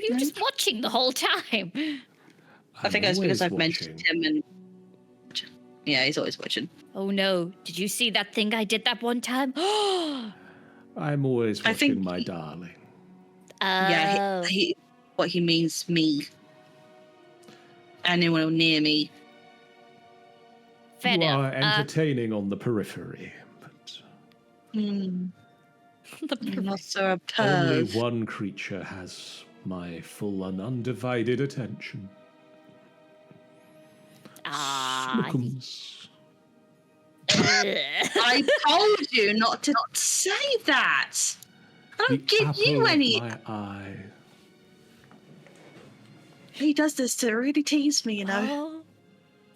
you just watching the whole time? I think that's because always I've mentioned him and... Yeah, he's always watching. Oh no, did you see that thing I did that one time? I'm always I think watching my darling. Yeah, what he means, me. Anyone near me. Fair You enough. are entertaining on the periphery, but I'm not so only obtuse. one creature has my full and undivided attention. Snookums. I told you not to say that. I The don't give you apple any. of my eye. He does this to really tease me, you know.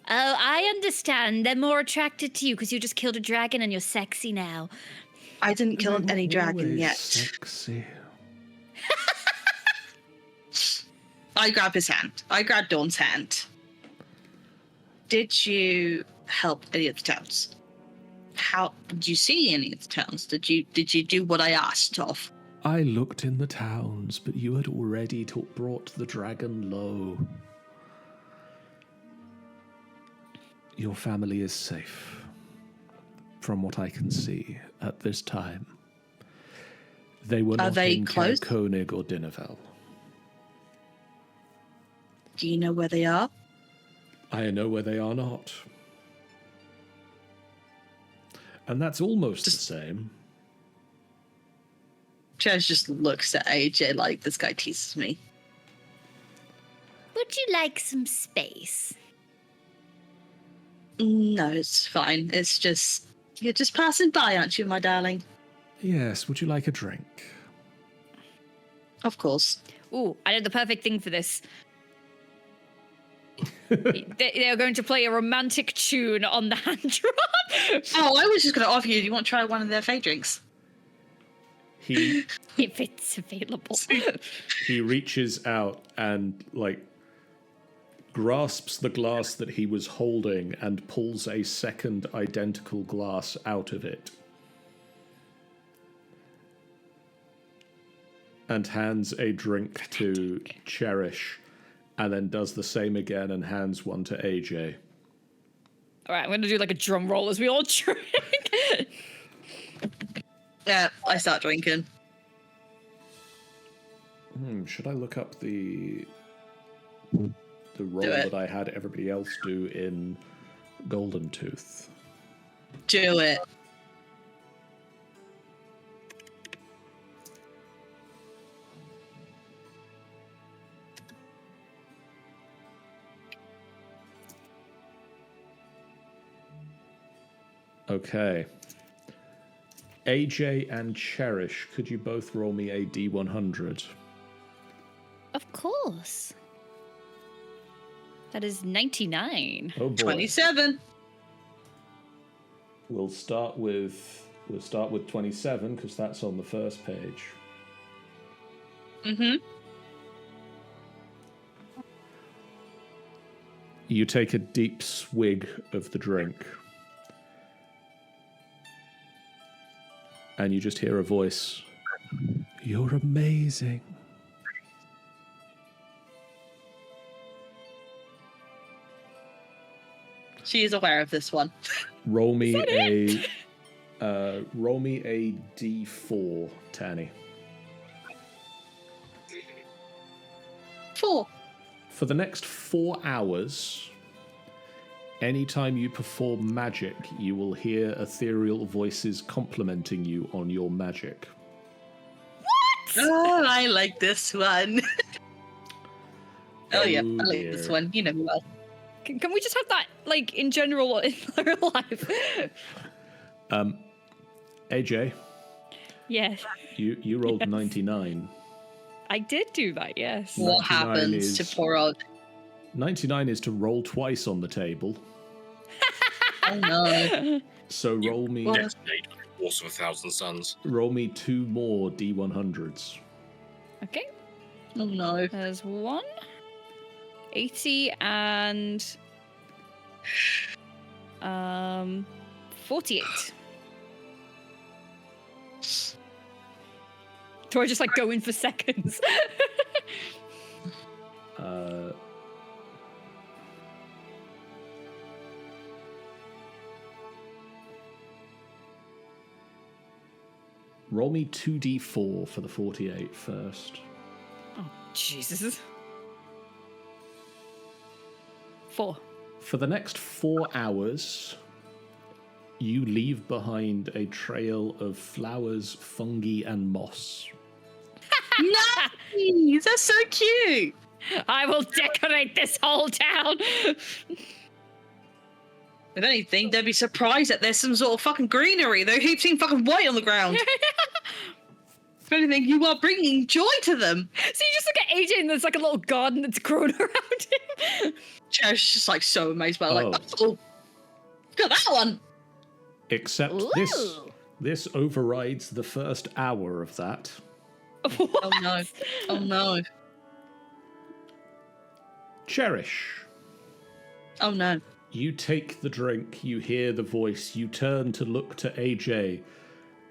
Oh, I understand. They're more attracted to you because you just killed a dragon and you're sexy now. I didn't kill any dragon Always yet. Sexy. I grab his hand. I grab Dawn's hand. Did you help any of the towns? How did you see any of the towns? Did you do what I asked of? I looked in the towns, but you had already brought the dragon low. Your family is safe, from what I can see at this time. They were not they in Caer close? Konig or Dineval. Do you know where they are? I know where they are not. And that's almost the same. Jez just looks at AJ like this guy teases me. Would you like some space? No, it's fine. It's just you're just passing by, aren't you, my darling? Yes, would you like a drink? Of course. Ooh, I know the perfect thing for this. They're going to play a romantic tune on the hand drum. Oh, I was just going to offer you. Do you want to try one of their fave drinks? He If it's available. he reaches out and grasps the glass that he was holding and pulls a second identical glass out of it. And hands a drink to Cherish, and then does the same again and hands one to AJ. All right, I'm going to do like a drum roll as we all drink. Yeah, I start drinking. Should I look up the roll it. that I had everybody else do in Golden Tooth? Do it. Okay. AJ and Cherish, could you both roll me a D100? Of course. That is 99. Oh boy. 27. We'll start with 27 because that's on the first page. Mm-hmm. You take a deep swig of the drink. And you just hear a voice. You're amazing. She is aware of this one. Roll me a D4, Tanny. 4. For the next 4 hours, anytime you perform magic, you will hear ethereal voices complimenting you on your magic. Oh, I like this one. Oh, yeah, I Oh, like dear. this one. You know me well. Can we just have that, like, in general in real life? AJ, Yes. you rolled 99. I did do that, yes. What? What happens to poor old? 99 is to roll twice on the table. Oh no! So roll me Detonate with the force of 1,000 suns. roll me 2 more D100s. Okay, Oh no! there's 1. 80 and 48. Do I just like go in for seconds? Roll me 2d4 for the 48 first. Oh, Jesus. 4. For the next 4 hours, you leave behind a trail of flowers, fungi, and moss. Nice! That's so cute. I will decorate this whole town. If anything, they'd be surprised that there's some sort of fucking greenery. They keep seeing fucking white on the ground. If anything, you are bringing joy to them. So you just look at AJ and there's like a little garden that's grown around him. Cher's just like so amazed by it, like, Oh. oh, got that one. Except this overrides the first hour of that. Oh no! Oh no! Cherish. Oh no! You take the drink, you hear the voice, you turn to look to AJ,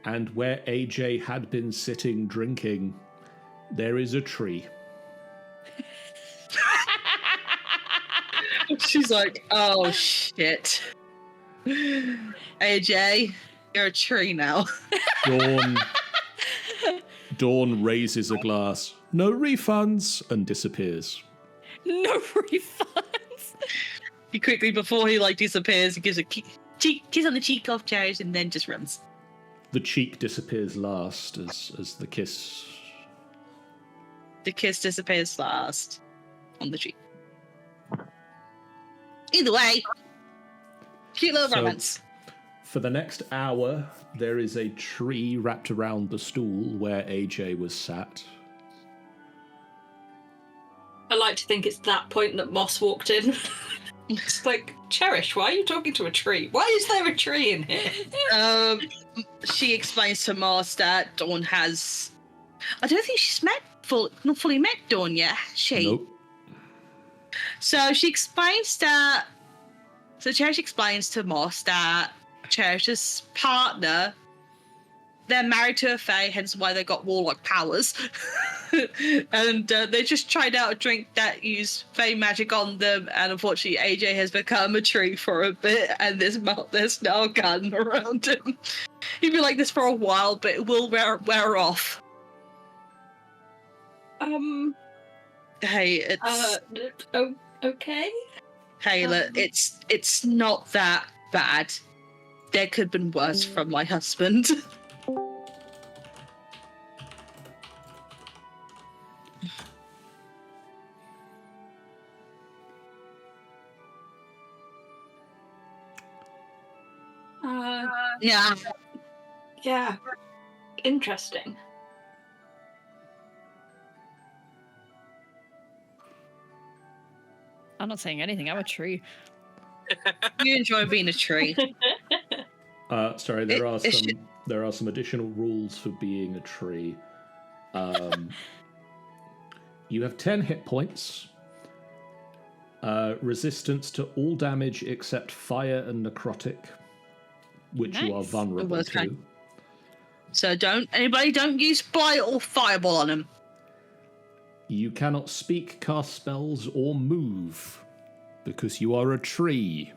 and where AJ had been sitting drinking, there is a tree. She's like, oh shit. AJ, you're a tree now. Dawn raises a glass. No refunds, and disappears. No refunds. He quickly, before he like disappears, he gives a kiss on the cheek of Cherish and then just runs. The cheek disappears last as the kiss. The kiss disappears last on the cheek. Either way, cute little romance. For the next hour, there is a tree wrapped around the stool where AJ was sat. I like to think it's that point that Moss walked in. It's like, Cherish, why are you talking to a tree? Why is there a tree in here? She explains to Mars that Dawn has. I don't think she's not fully met Dawn yet, has she? Nope. So she explains that. So Cherish explains to Moss that Cherish's partner, they're married to a fae, hence why they got warlock powers. And they just tried out a drink that used fae magic on them, and unfortunately AJ has become a tree for a bit, and there's now a garden around him. He'd be like this for a while, but it will wear off. Hey, it's Okay. hey, look, it's not that bad. There could have been worse from my husband. Yeah. Yeah. Interesting. I'm not saying anything. I'm a tree. You enjoy being a tree. Sorry, there are some additional rules for being a tree. You have 10 hit points. Resistance to all damage except fire and necrotic, which you are Nice. vulnerable Okay. to. So don't use bite or fireball on him. You cannot speak, cast spells, or move because you are a tree.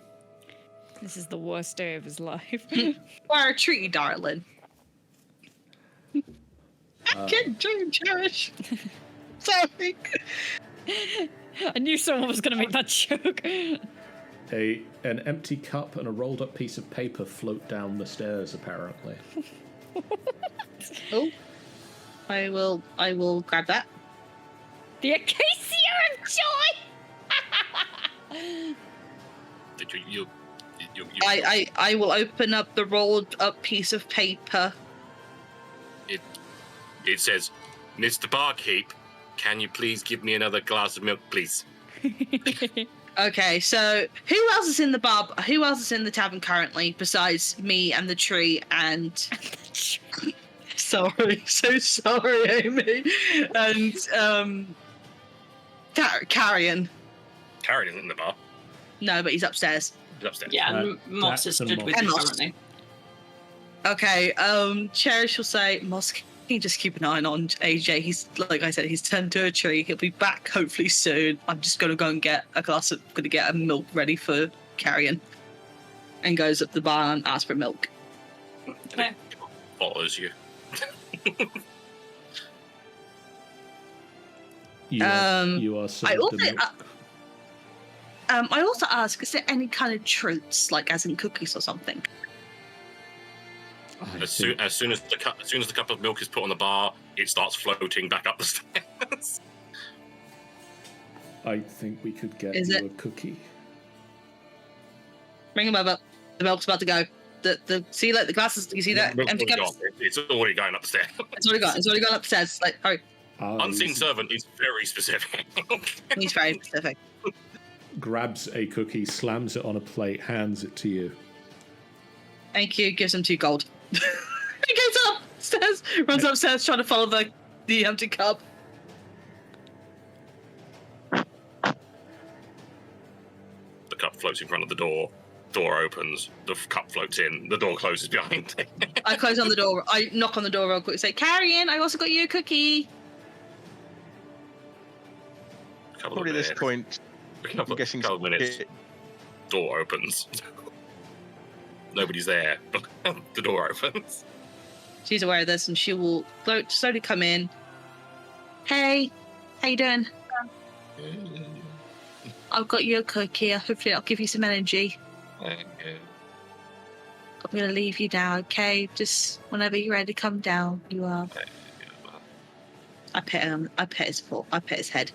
This is the worst day of his life. We're a tree, darling. I can't dream, Cherish. Sorry. I knew someone was going to make that joke. An empty cup and a rolled up piece of paper float down the stairs, apparently. Oh. I will grab that. The acacia of joy! I will open up the rolled up piece of paper. It says, Mr. Barkeep, Can you please give me another glass of milk, please? Okay, so who else is in the bar? Who else is in the tavern currently besides me and the tree and? Sorry, so sorry, Amy. And Carrion. Carrion isn't in the bar. No, but he's upstairs. He's upstairs. Yeah, and Moss is Dax and stood with Moss. you And Moss. currently. Okay, Cherish will say, Moss, can you just keep an eye on AJ? He's, like I said, he's turned to a tree. He'll be back hopefully soon. I'm just going to go and get a milk ready for Carrion. And goes up the bar and asks for milk. Okay. Follows you. You are I served also, the milk. I also ask, is there any kind of treats, like as in cookies or something? As soon as the cup of milk is put on the bar, it starts floating back up the stairs. I think we could get Is you it- a cookie. Bring him over. The milk's about to go. See, like the glasses. You see that Milk's empty already cups? gone. It's already going upstairs. It's already gone. It's already gone upstairs. Like, hurry. Unseen servant is very specific. He's very specific. Grabs a cookie, slams it on a plate, hands it to you. Thank you. Gives him 2 gold. He goes upstairs, runs upstairs, trying to follow the empty cup. The cup floats in front of the door. Door opens. The cup floats in. The door closes behind it. I close on the door. I knock on the door real quick. Say, Carrion, I also got you a cookie. Probably at this point, I'm guessing couple of minutes. Door opens. Nobody's there, but the door opens. She's aware of this, and she will slowly come in. Hey, how you doing? I've got you a cookie. Hopefully, I'll give you some energy. I'm gonna leave you now, okay? Just whenever you're ready to come down, you are. I pet him. I pet his foot. I pet his head,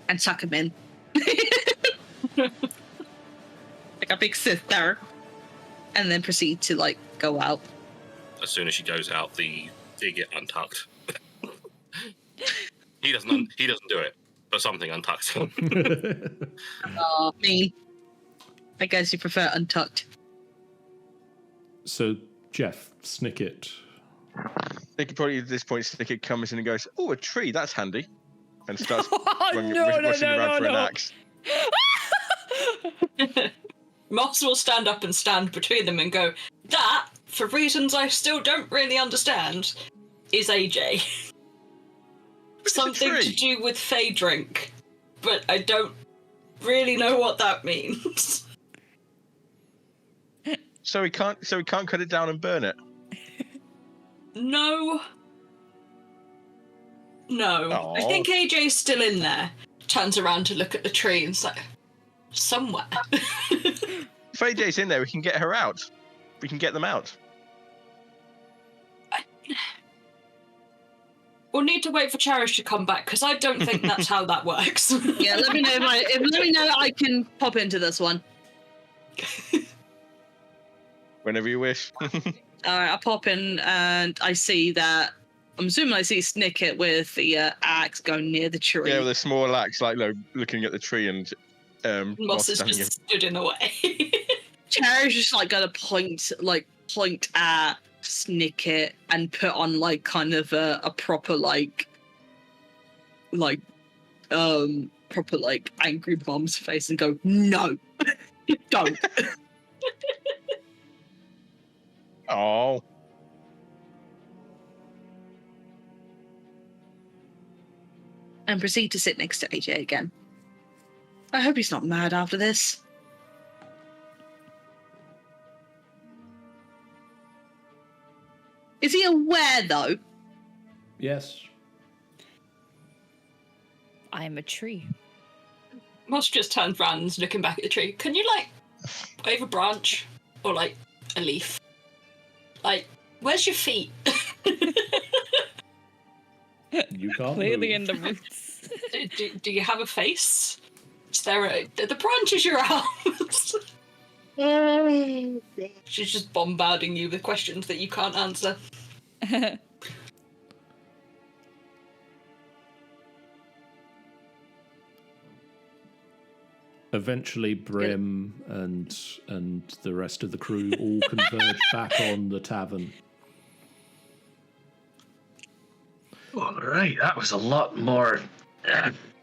and tuck him in. Like a big sister, and then proceed to like go out. As soon as she goes out, they get untucked. He doesn't do it, but something untucks him. Oh, me. I guess you prefer untucked. So, Jeff, Snicket. They could probably at this point Snicket comes in and goes, "Oh, a tree, that's handy," and starts rushing around for an axe. Moss will stand up and stand between them and go, that, for reasons I still don't really understand, is AJ. Something to do with Fey drink, but I don't really know what that means. So he can't cut it down and burn it. No. Aw. I think AJ's still in there. Turns around to look at the tree and is like, somewhere. If AJ's in there, we can get her out. We can get them out. We'll need to wait for Cherish to come back, because I don't think that's how that works. Yeah, let me know let me know I can pop into this one. Whenever you wish. Alright, I pop in and I see that. I'm assuming I see Snicket with the axe going near the tree. Yeah, with a small axe, like looking at the tree, and Moss is standing just stood in the way. Cherry's just like gonna point at Snicket and put on like kind of a proper proper like angry mom's face and go, no, don't. Oh. And proceed to sit next to AJ again. I hope he's not mad after this. Is he aware though? Yes. I am a tree. Moss just turns round and is looking back at the tree. Can you, like, wave a branch? Or, like, a leaf? Like, where's your feet? You can't Clearly move. in the roots. do you have a face? Is there the branch is your arms? She's just bombarding you with questions that you can't answer. Eventually, Brim and the rest of the crew all converge back on the tavern. All right, that was a lot more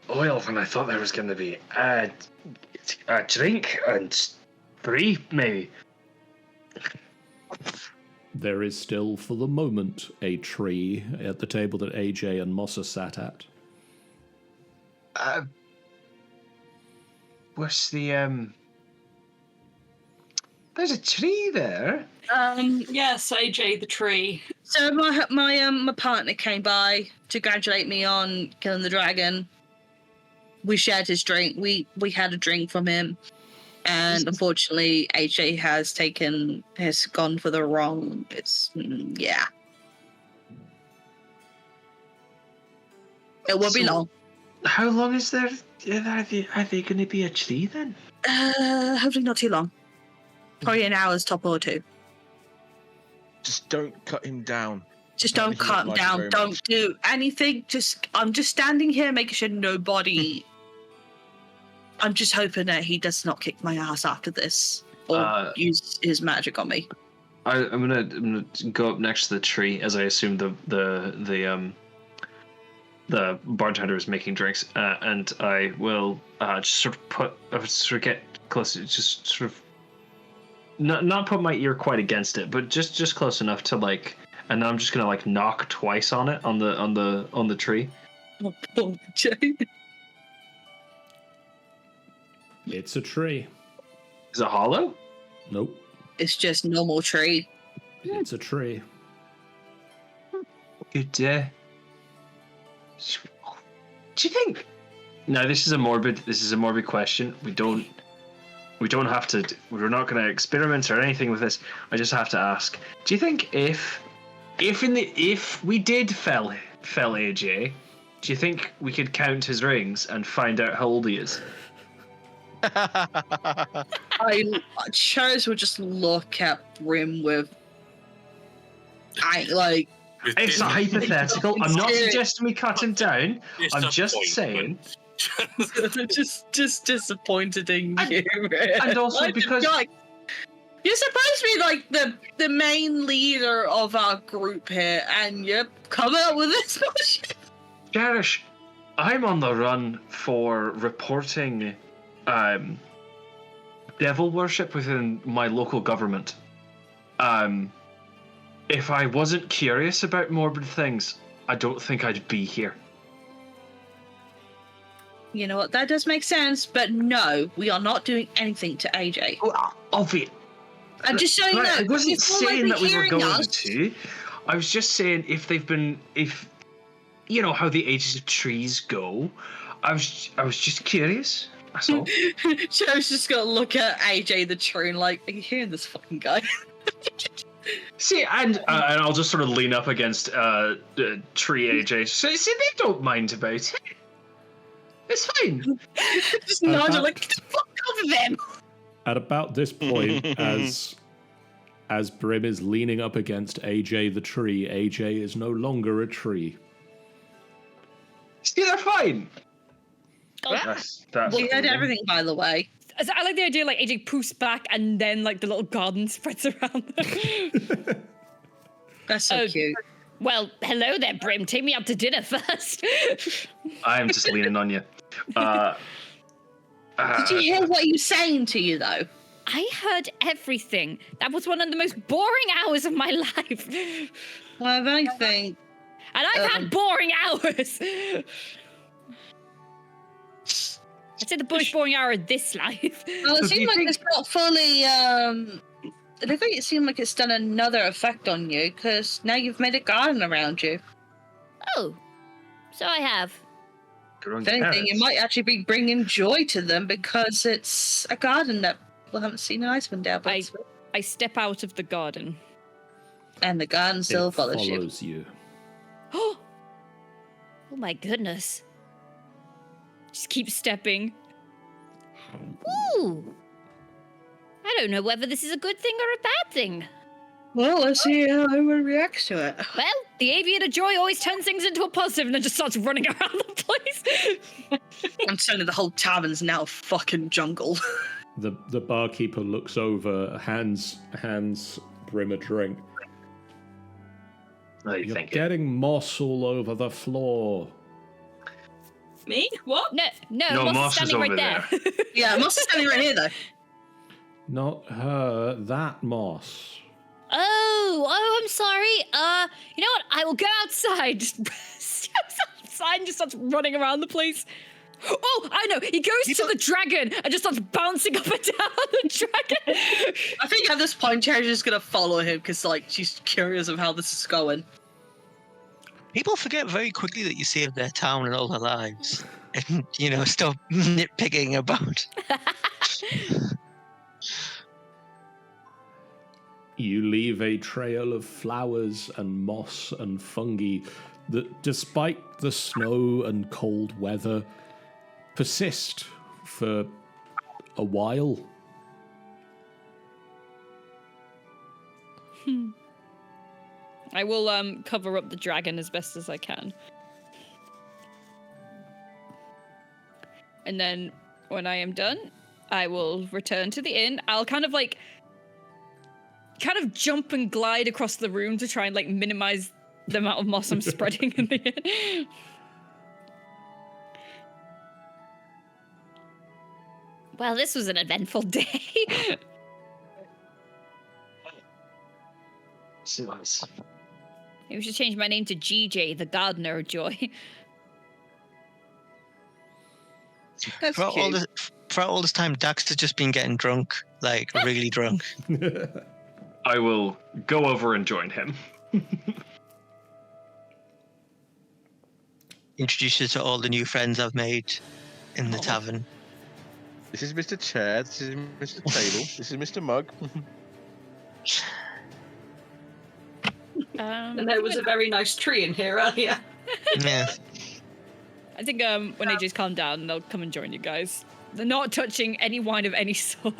oil than I thought there was going to be. A drink and 3, maybe. There is still, for the moment, a tree at the table that AJ and Mossa sat at. What's the There's a tree there. Yes, AJ the tree. So my partner came by to congratulate me on killing the dragon. We shared his drink. We had a drink from him, and unfortunately, AJ has gone for the wrong. Yeah. It won't be long. How long is there? Are they going to be a tree then? Hopefully not too long. Probably an hour's top or 2. Just don't cut him down. Just don't cut him down. Don't do anything. I'm just standing here making sure nobody. I'm just hoping that he does not kick my ass after this or use his magic on me. I'm gonna go up next to the tree as I assume the bartender is making drinks, and I will just sort of get close, just sort of not put my ear quite against it, but just close enough to like, and then I'm just gonna like knock twice on it on the tree. Oh, poor Jay. It's a tree. Is it hollow? Nope. It's just normal tree. It's a tree. Good day. Do you think? No, this is a morbid question. We don't have to. We're not going to experiment or anything with this. I just have to ask. Do you think if we did fell AJ, do you think we could count his rings and find out how old he is? Chaz would just look at Rime with. It's not hypothetical. I'm not suggesting we cut him down. I'm just saying. just disappointed in you. And also because you're supposed to be like the main leader of our group here, and you come out with this bullshit. Cherish, I'm on the run for reporting devil worship within my local government. If I wasn't curious about morbid things, I don't think I'd be here. You know what? That does make sense, but no, we are not doing anything to AJ. Obvious. I'm just showing that. I wasn't saying that we were going to. I was just saying if you know how the ages of trees go. I was just curious. That's all. Joe's just got to look at AJ the tree and like, are you hearing this fucking guy? See, and I'll just sort of lean up against tree AJ. See, they don't mind about it. It's fine. Just nodding like, get the fuck off of them. At about this point, as Brim is leaning up against AJ the tree, AJ is no longer a tree. See, they're fine. That's we heard everything, by the way. I like the idea, like, AJ poofs back and then, like, the little garden spreads around them. That's so cute. Well, hello there, Brim. Take me out to dinner first. I'm just leaning on you. Did you hear what he was saying to you, though? I heard everything. That was one of the most boring hours of my life. Well, if anything... And I've had boring hours. I'd say the most boring hour of this life. Well, it seems like it's not fully, it seems like it's done another effect on you, because now you've made a garden around you. Oh, so I have. If anything, you might actually be bringing joy to them, because it's a garden that we haven't seen in Icewind Dale. I step out of the garden. And the garden still follows you. Oh my goodness. Just keep stepping. Ooh. I don't know whether this is a good thing or a bad thing. Well, let's see how everyone reacts to it. Well, the aviator joy always turns things into a positive and then just starts running around the place. I'm telling you, the whole tavern's now fucking jungle. The barkeeper looks over, hands Brim a drink. Oh, You're thank you. getting moss all over the floor. Me? What? No, Moss is standing right there. Yeah, Moss is standing right here, though. Not her, that moss. Oh, I'm sorry. You know what? I will go outside. Just steps outside and just starts running around the place. Oh, I know. He goes to the dragon and just starts bouncing up and down the dragon. I think at this point, Cherry's just gonna follow him because, like, she's curious of how this is going. People forget very quickly that you saved their town and all their lives. And, you know, stop nitpicking about. You leave a trail of flowers and moss and fungi that, despite the snow and cold weather, persist for a while. I will cover up the dragon as best as I can. And then when I am done, I will return to the inn. I'll kind of jump and glide across the room to try and like minimize the amount of moss I'm spreading in the inn. Well, this was an eventful day. Maybe we should change my name to GJ, the Gardener of Joy. That's For all this time, Dax has just been getting drunk, like really drunk. I will go over and join him. Introduce you to all the new friends I've made in the tavern. This is Mr. Chair. This is Mr. Table. This is Mr. Mug. And there was a very nice tree in here earlier. Yeah. I think when AJ's calmed down, they'll come and join you guys. They're not touching any wine of any sort.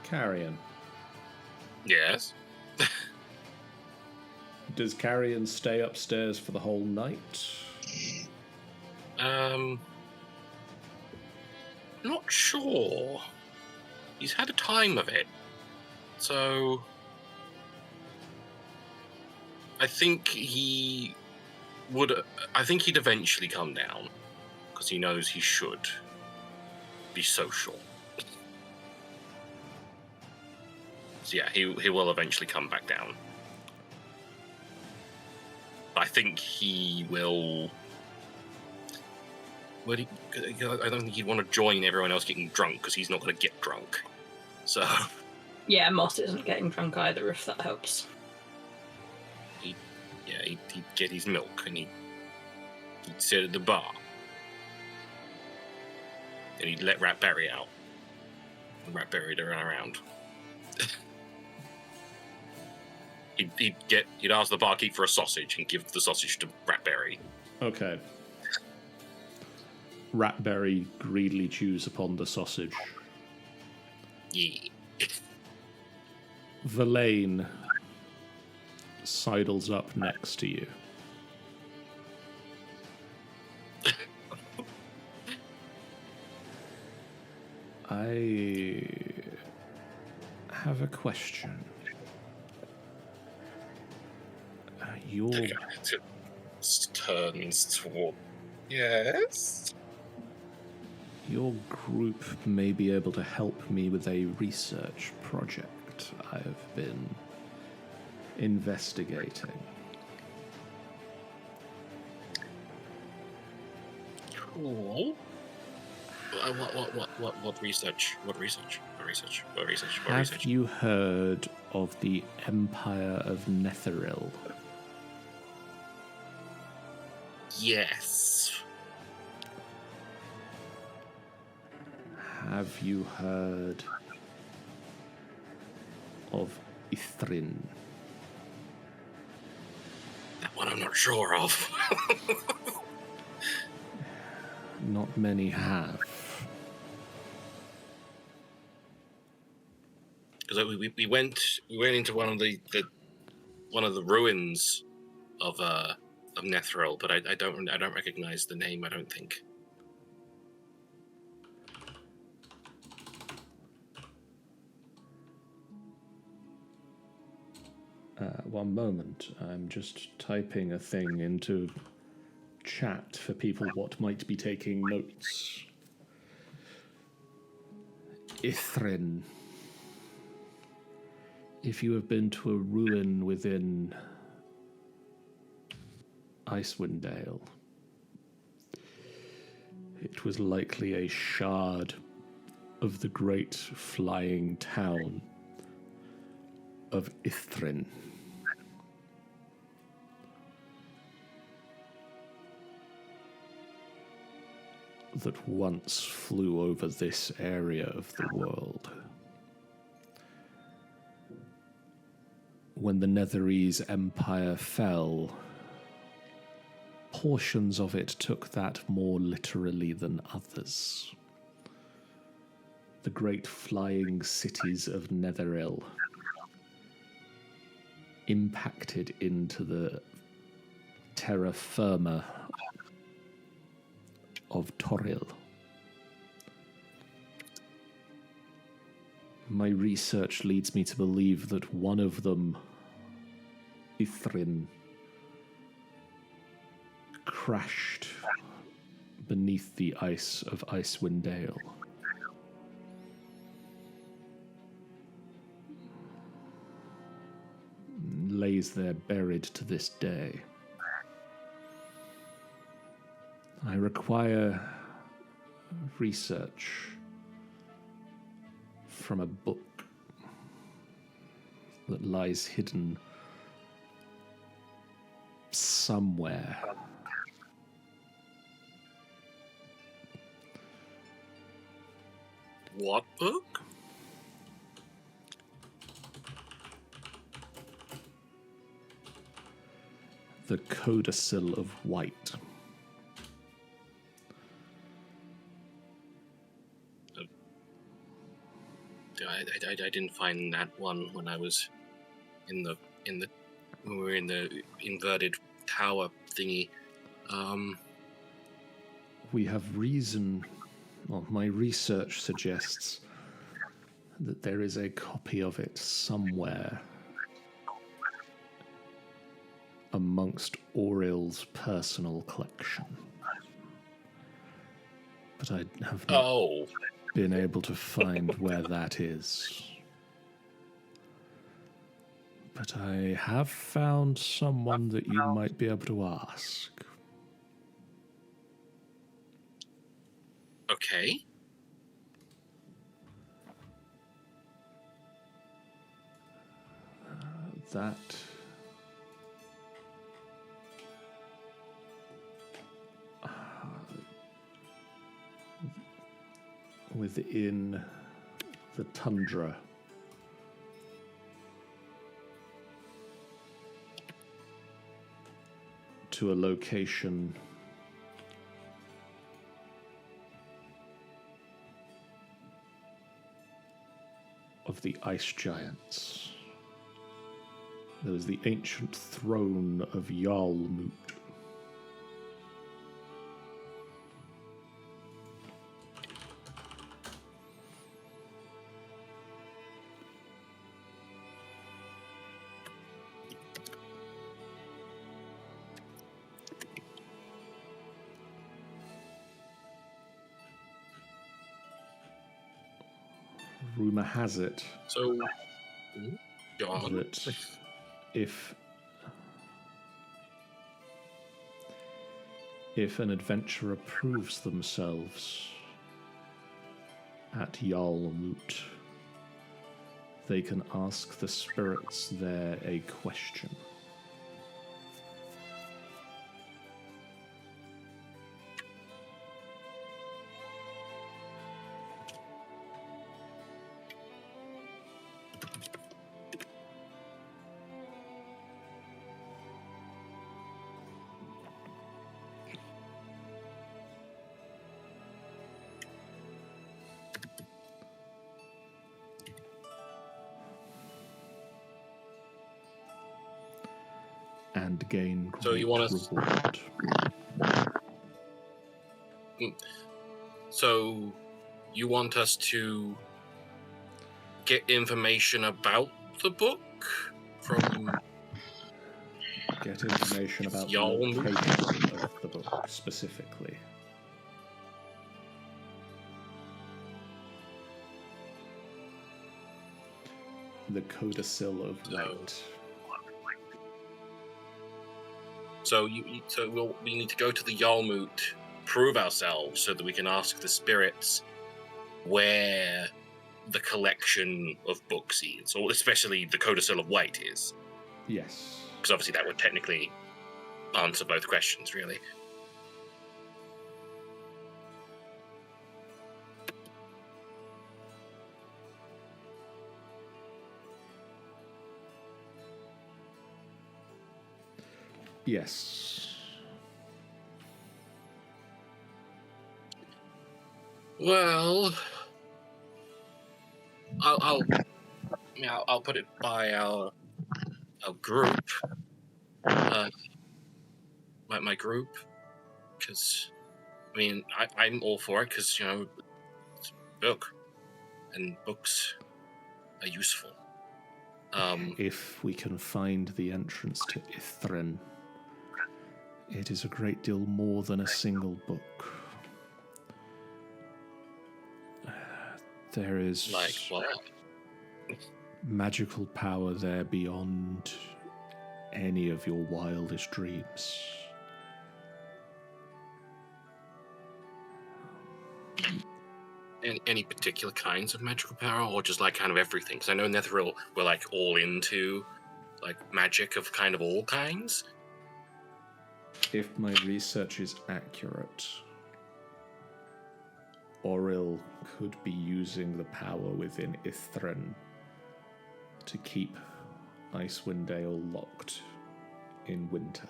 Carrion. Yes. Does Carrion stay upstairs for the whole night? Not sure. He's had a time of it. So I think he'd eventually come down because he knows he should be social. So yeah, he will eventually come back down. I think he will. I don't think he'd want to join everyone else getting drunk because he's not going to get drunk. So. Yeah, Moss isn't getting drunk either, if that helps. He'd get his milk and he'd sit at the bar. And he'd let Ratberry out. And Ratberry to run around. He'd ask the barkeep for a sausage and give the sausage to Ratberry. Okay. Ratberry greedily chews upon the sausage. Yeah. Verlaine sidles up next to you. I have a question. Turns toward. Yes. Your group may be able to help me with a research project I've been investigating. Cool. What research? What research? Have you heard of the Empire of Netheril? Yes. Have you heard of Ithrin? That one I'm not sure of. Not many have. we went into one of the ruins of Netheril, but I don't recognize the name. I don't think. One moment. I'm just typing a thing into chat for people what might be taking notes. Ithrin. If you have been to a ruin within Icewind Dale, it was likely a shard of the great flying town of Ithrin. That once flew over this area of the world. When the Netherese Empire fell, portions of it took that more literally than others. The great flying cities of Netheril impacted into the terra firma of Toril. My research leads me to believe that one of them, Ithrin, crashed beneath the ice of Icewind Dale. Lays there buried to this day. I require research from a book that lies hidden somewhere. What book? The Codicil of White. I didn't find that one when I was in the when we were in the inverted tower thingy. We have reason, well, my research suggests that there is a copy of it somewhere amongst Auril's personal collection. But I have not been able to find where that is. But I have found someone that you might be able to ask. Okay. That within the tundra to a location of the ice giants. There was the ancient throne of Yarlmoot. Rumor has it that if an adventurer proves themselves at Yarlmoot, they can ask the spirits there a question. and gain So you great want us- reward. So, you want us to get information about the book from Get information about the Y'all- location of the book specifically. The codicil of right. So we need to go to the Yarmut, prove ourselves, so that we can ask the spirits where the collection of books is, or especially the Codicil of White is. Yes. Because obviously that would technically answer both questions, really. Yes. Well, I'll put it by our group, my group, because I mean I'm all for it because it's a book, and books are useful. If we can find the entrance to Ithrin, it is a great deal more than a single book. There is Like what? magical power there beyond any of your wildest dreams. Any particular kinds of magical power, or just like kind of everything? Because I know Netheril were like all into like magic of kind of all kinds. If my research is accurate, Auril could be using the power within Ithrin to keep Icewind Dale locked in winter.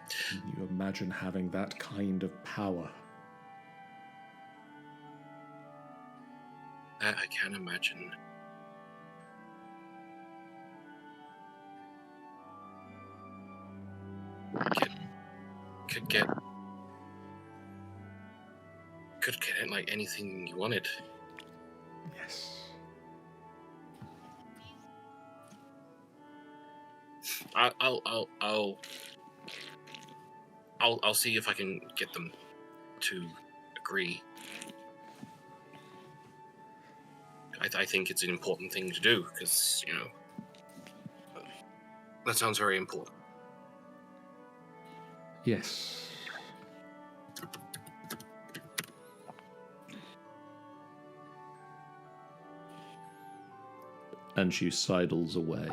Can you imagine having that kind of power? I can imagine. Could get it like anything you wanted. Yes. I'll see if I can get them to agree. I think it's an important thing to do because that sounds very important. Yes. And she sidles away.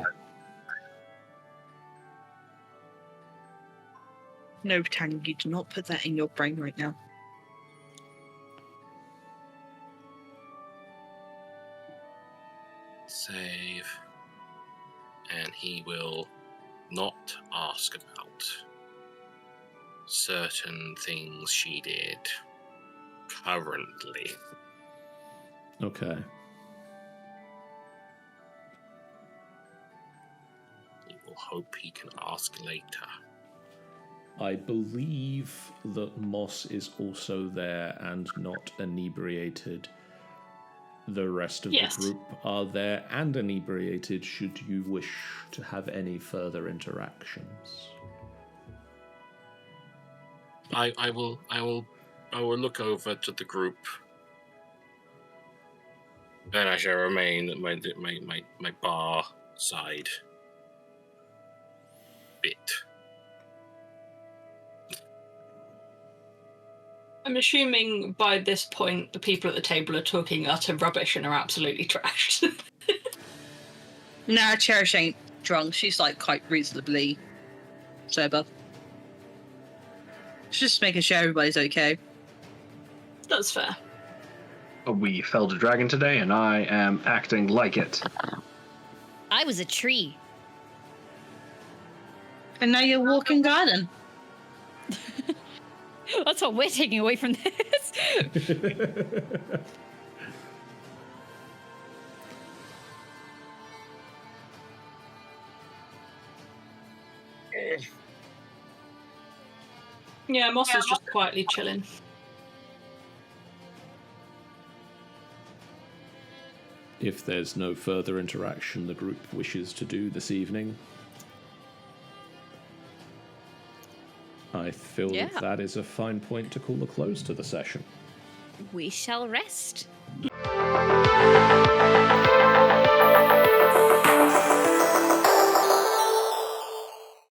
No, Tang, you do not put that in your brain right now. Save. And he will not ask about certain things she did currently. Okay. He will hope he can ask later. I believe that Moss is also there and not inebriated. The rest of Yes. the group are there and inebriated should you wish to have any further interactions. I will look over to the group. And I shall remain at my bar side bit. I'm assuming by this point the people at the table are talking utter rubbish and are absolutely trashed. Nah, Cherish ain't drunk. She's like quite reasonably sober. She's just making sure everybody's okay. That's fair. We felled a dragon today, and I am acting like it. I was a tree. And now you're walking garden. That's what we're taking away from this. Yeah, Moss is just quietly chilling. If there's no further interaction the group wishes to do this evening, I feel Yeah. that is a fine point to call a close to the session. We shall rest.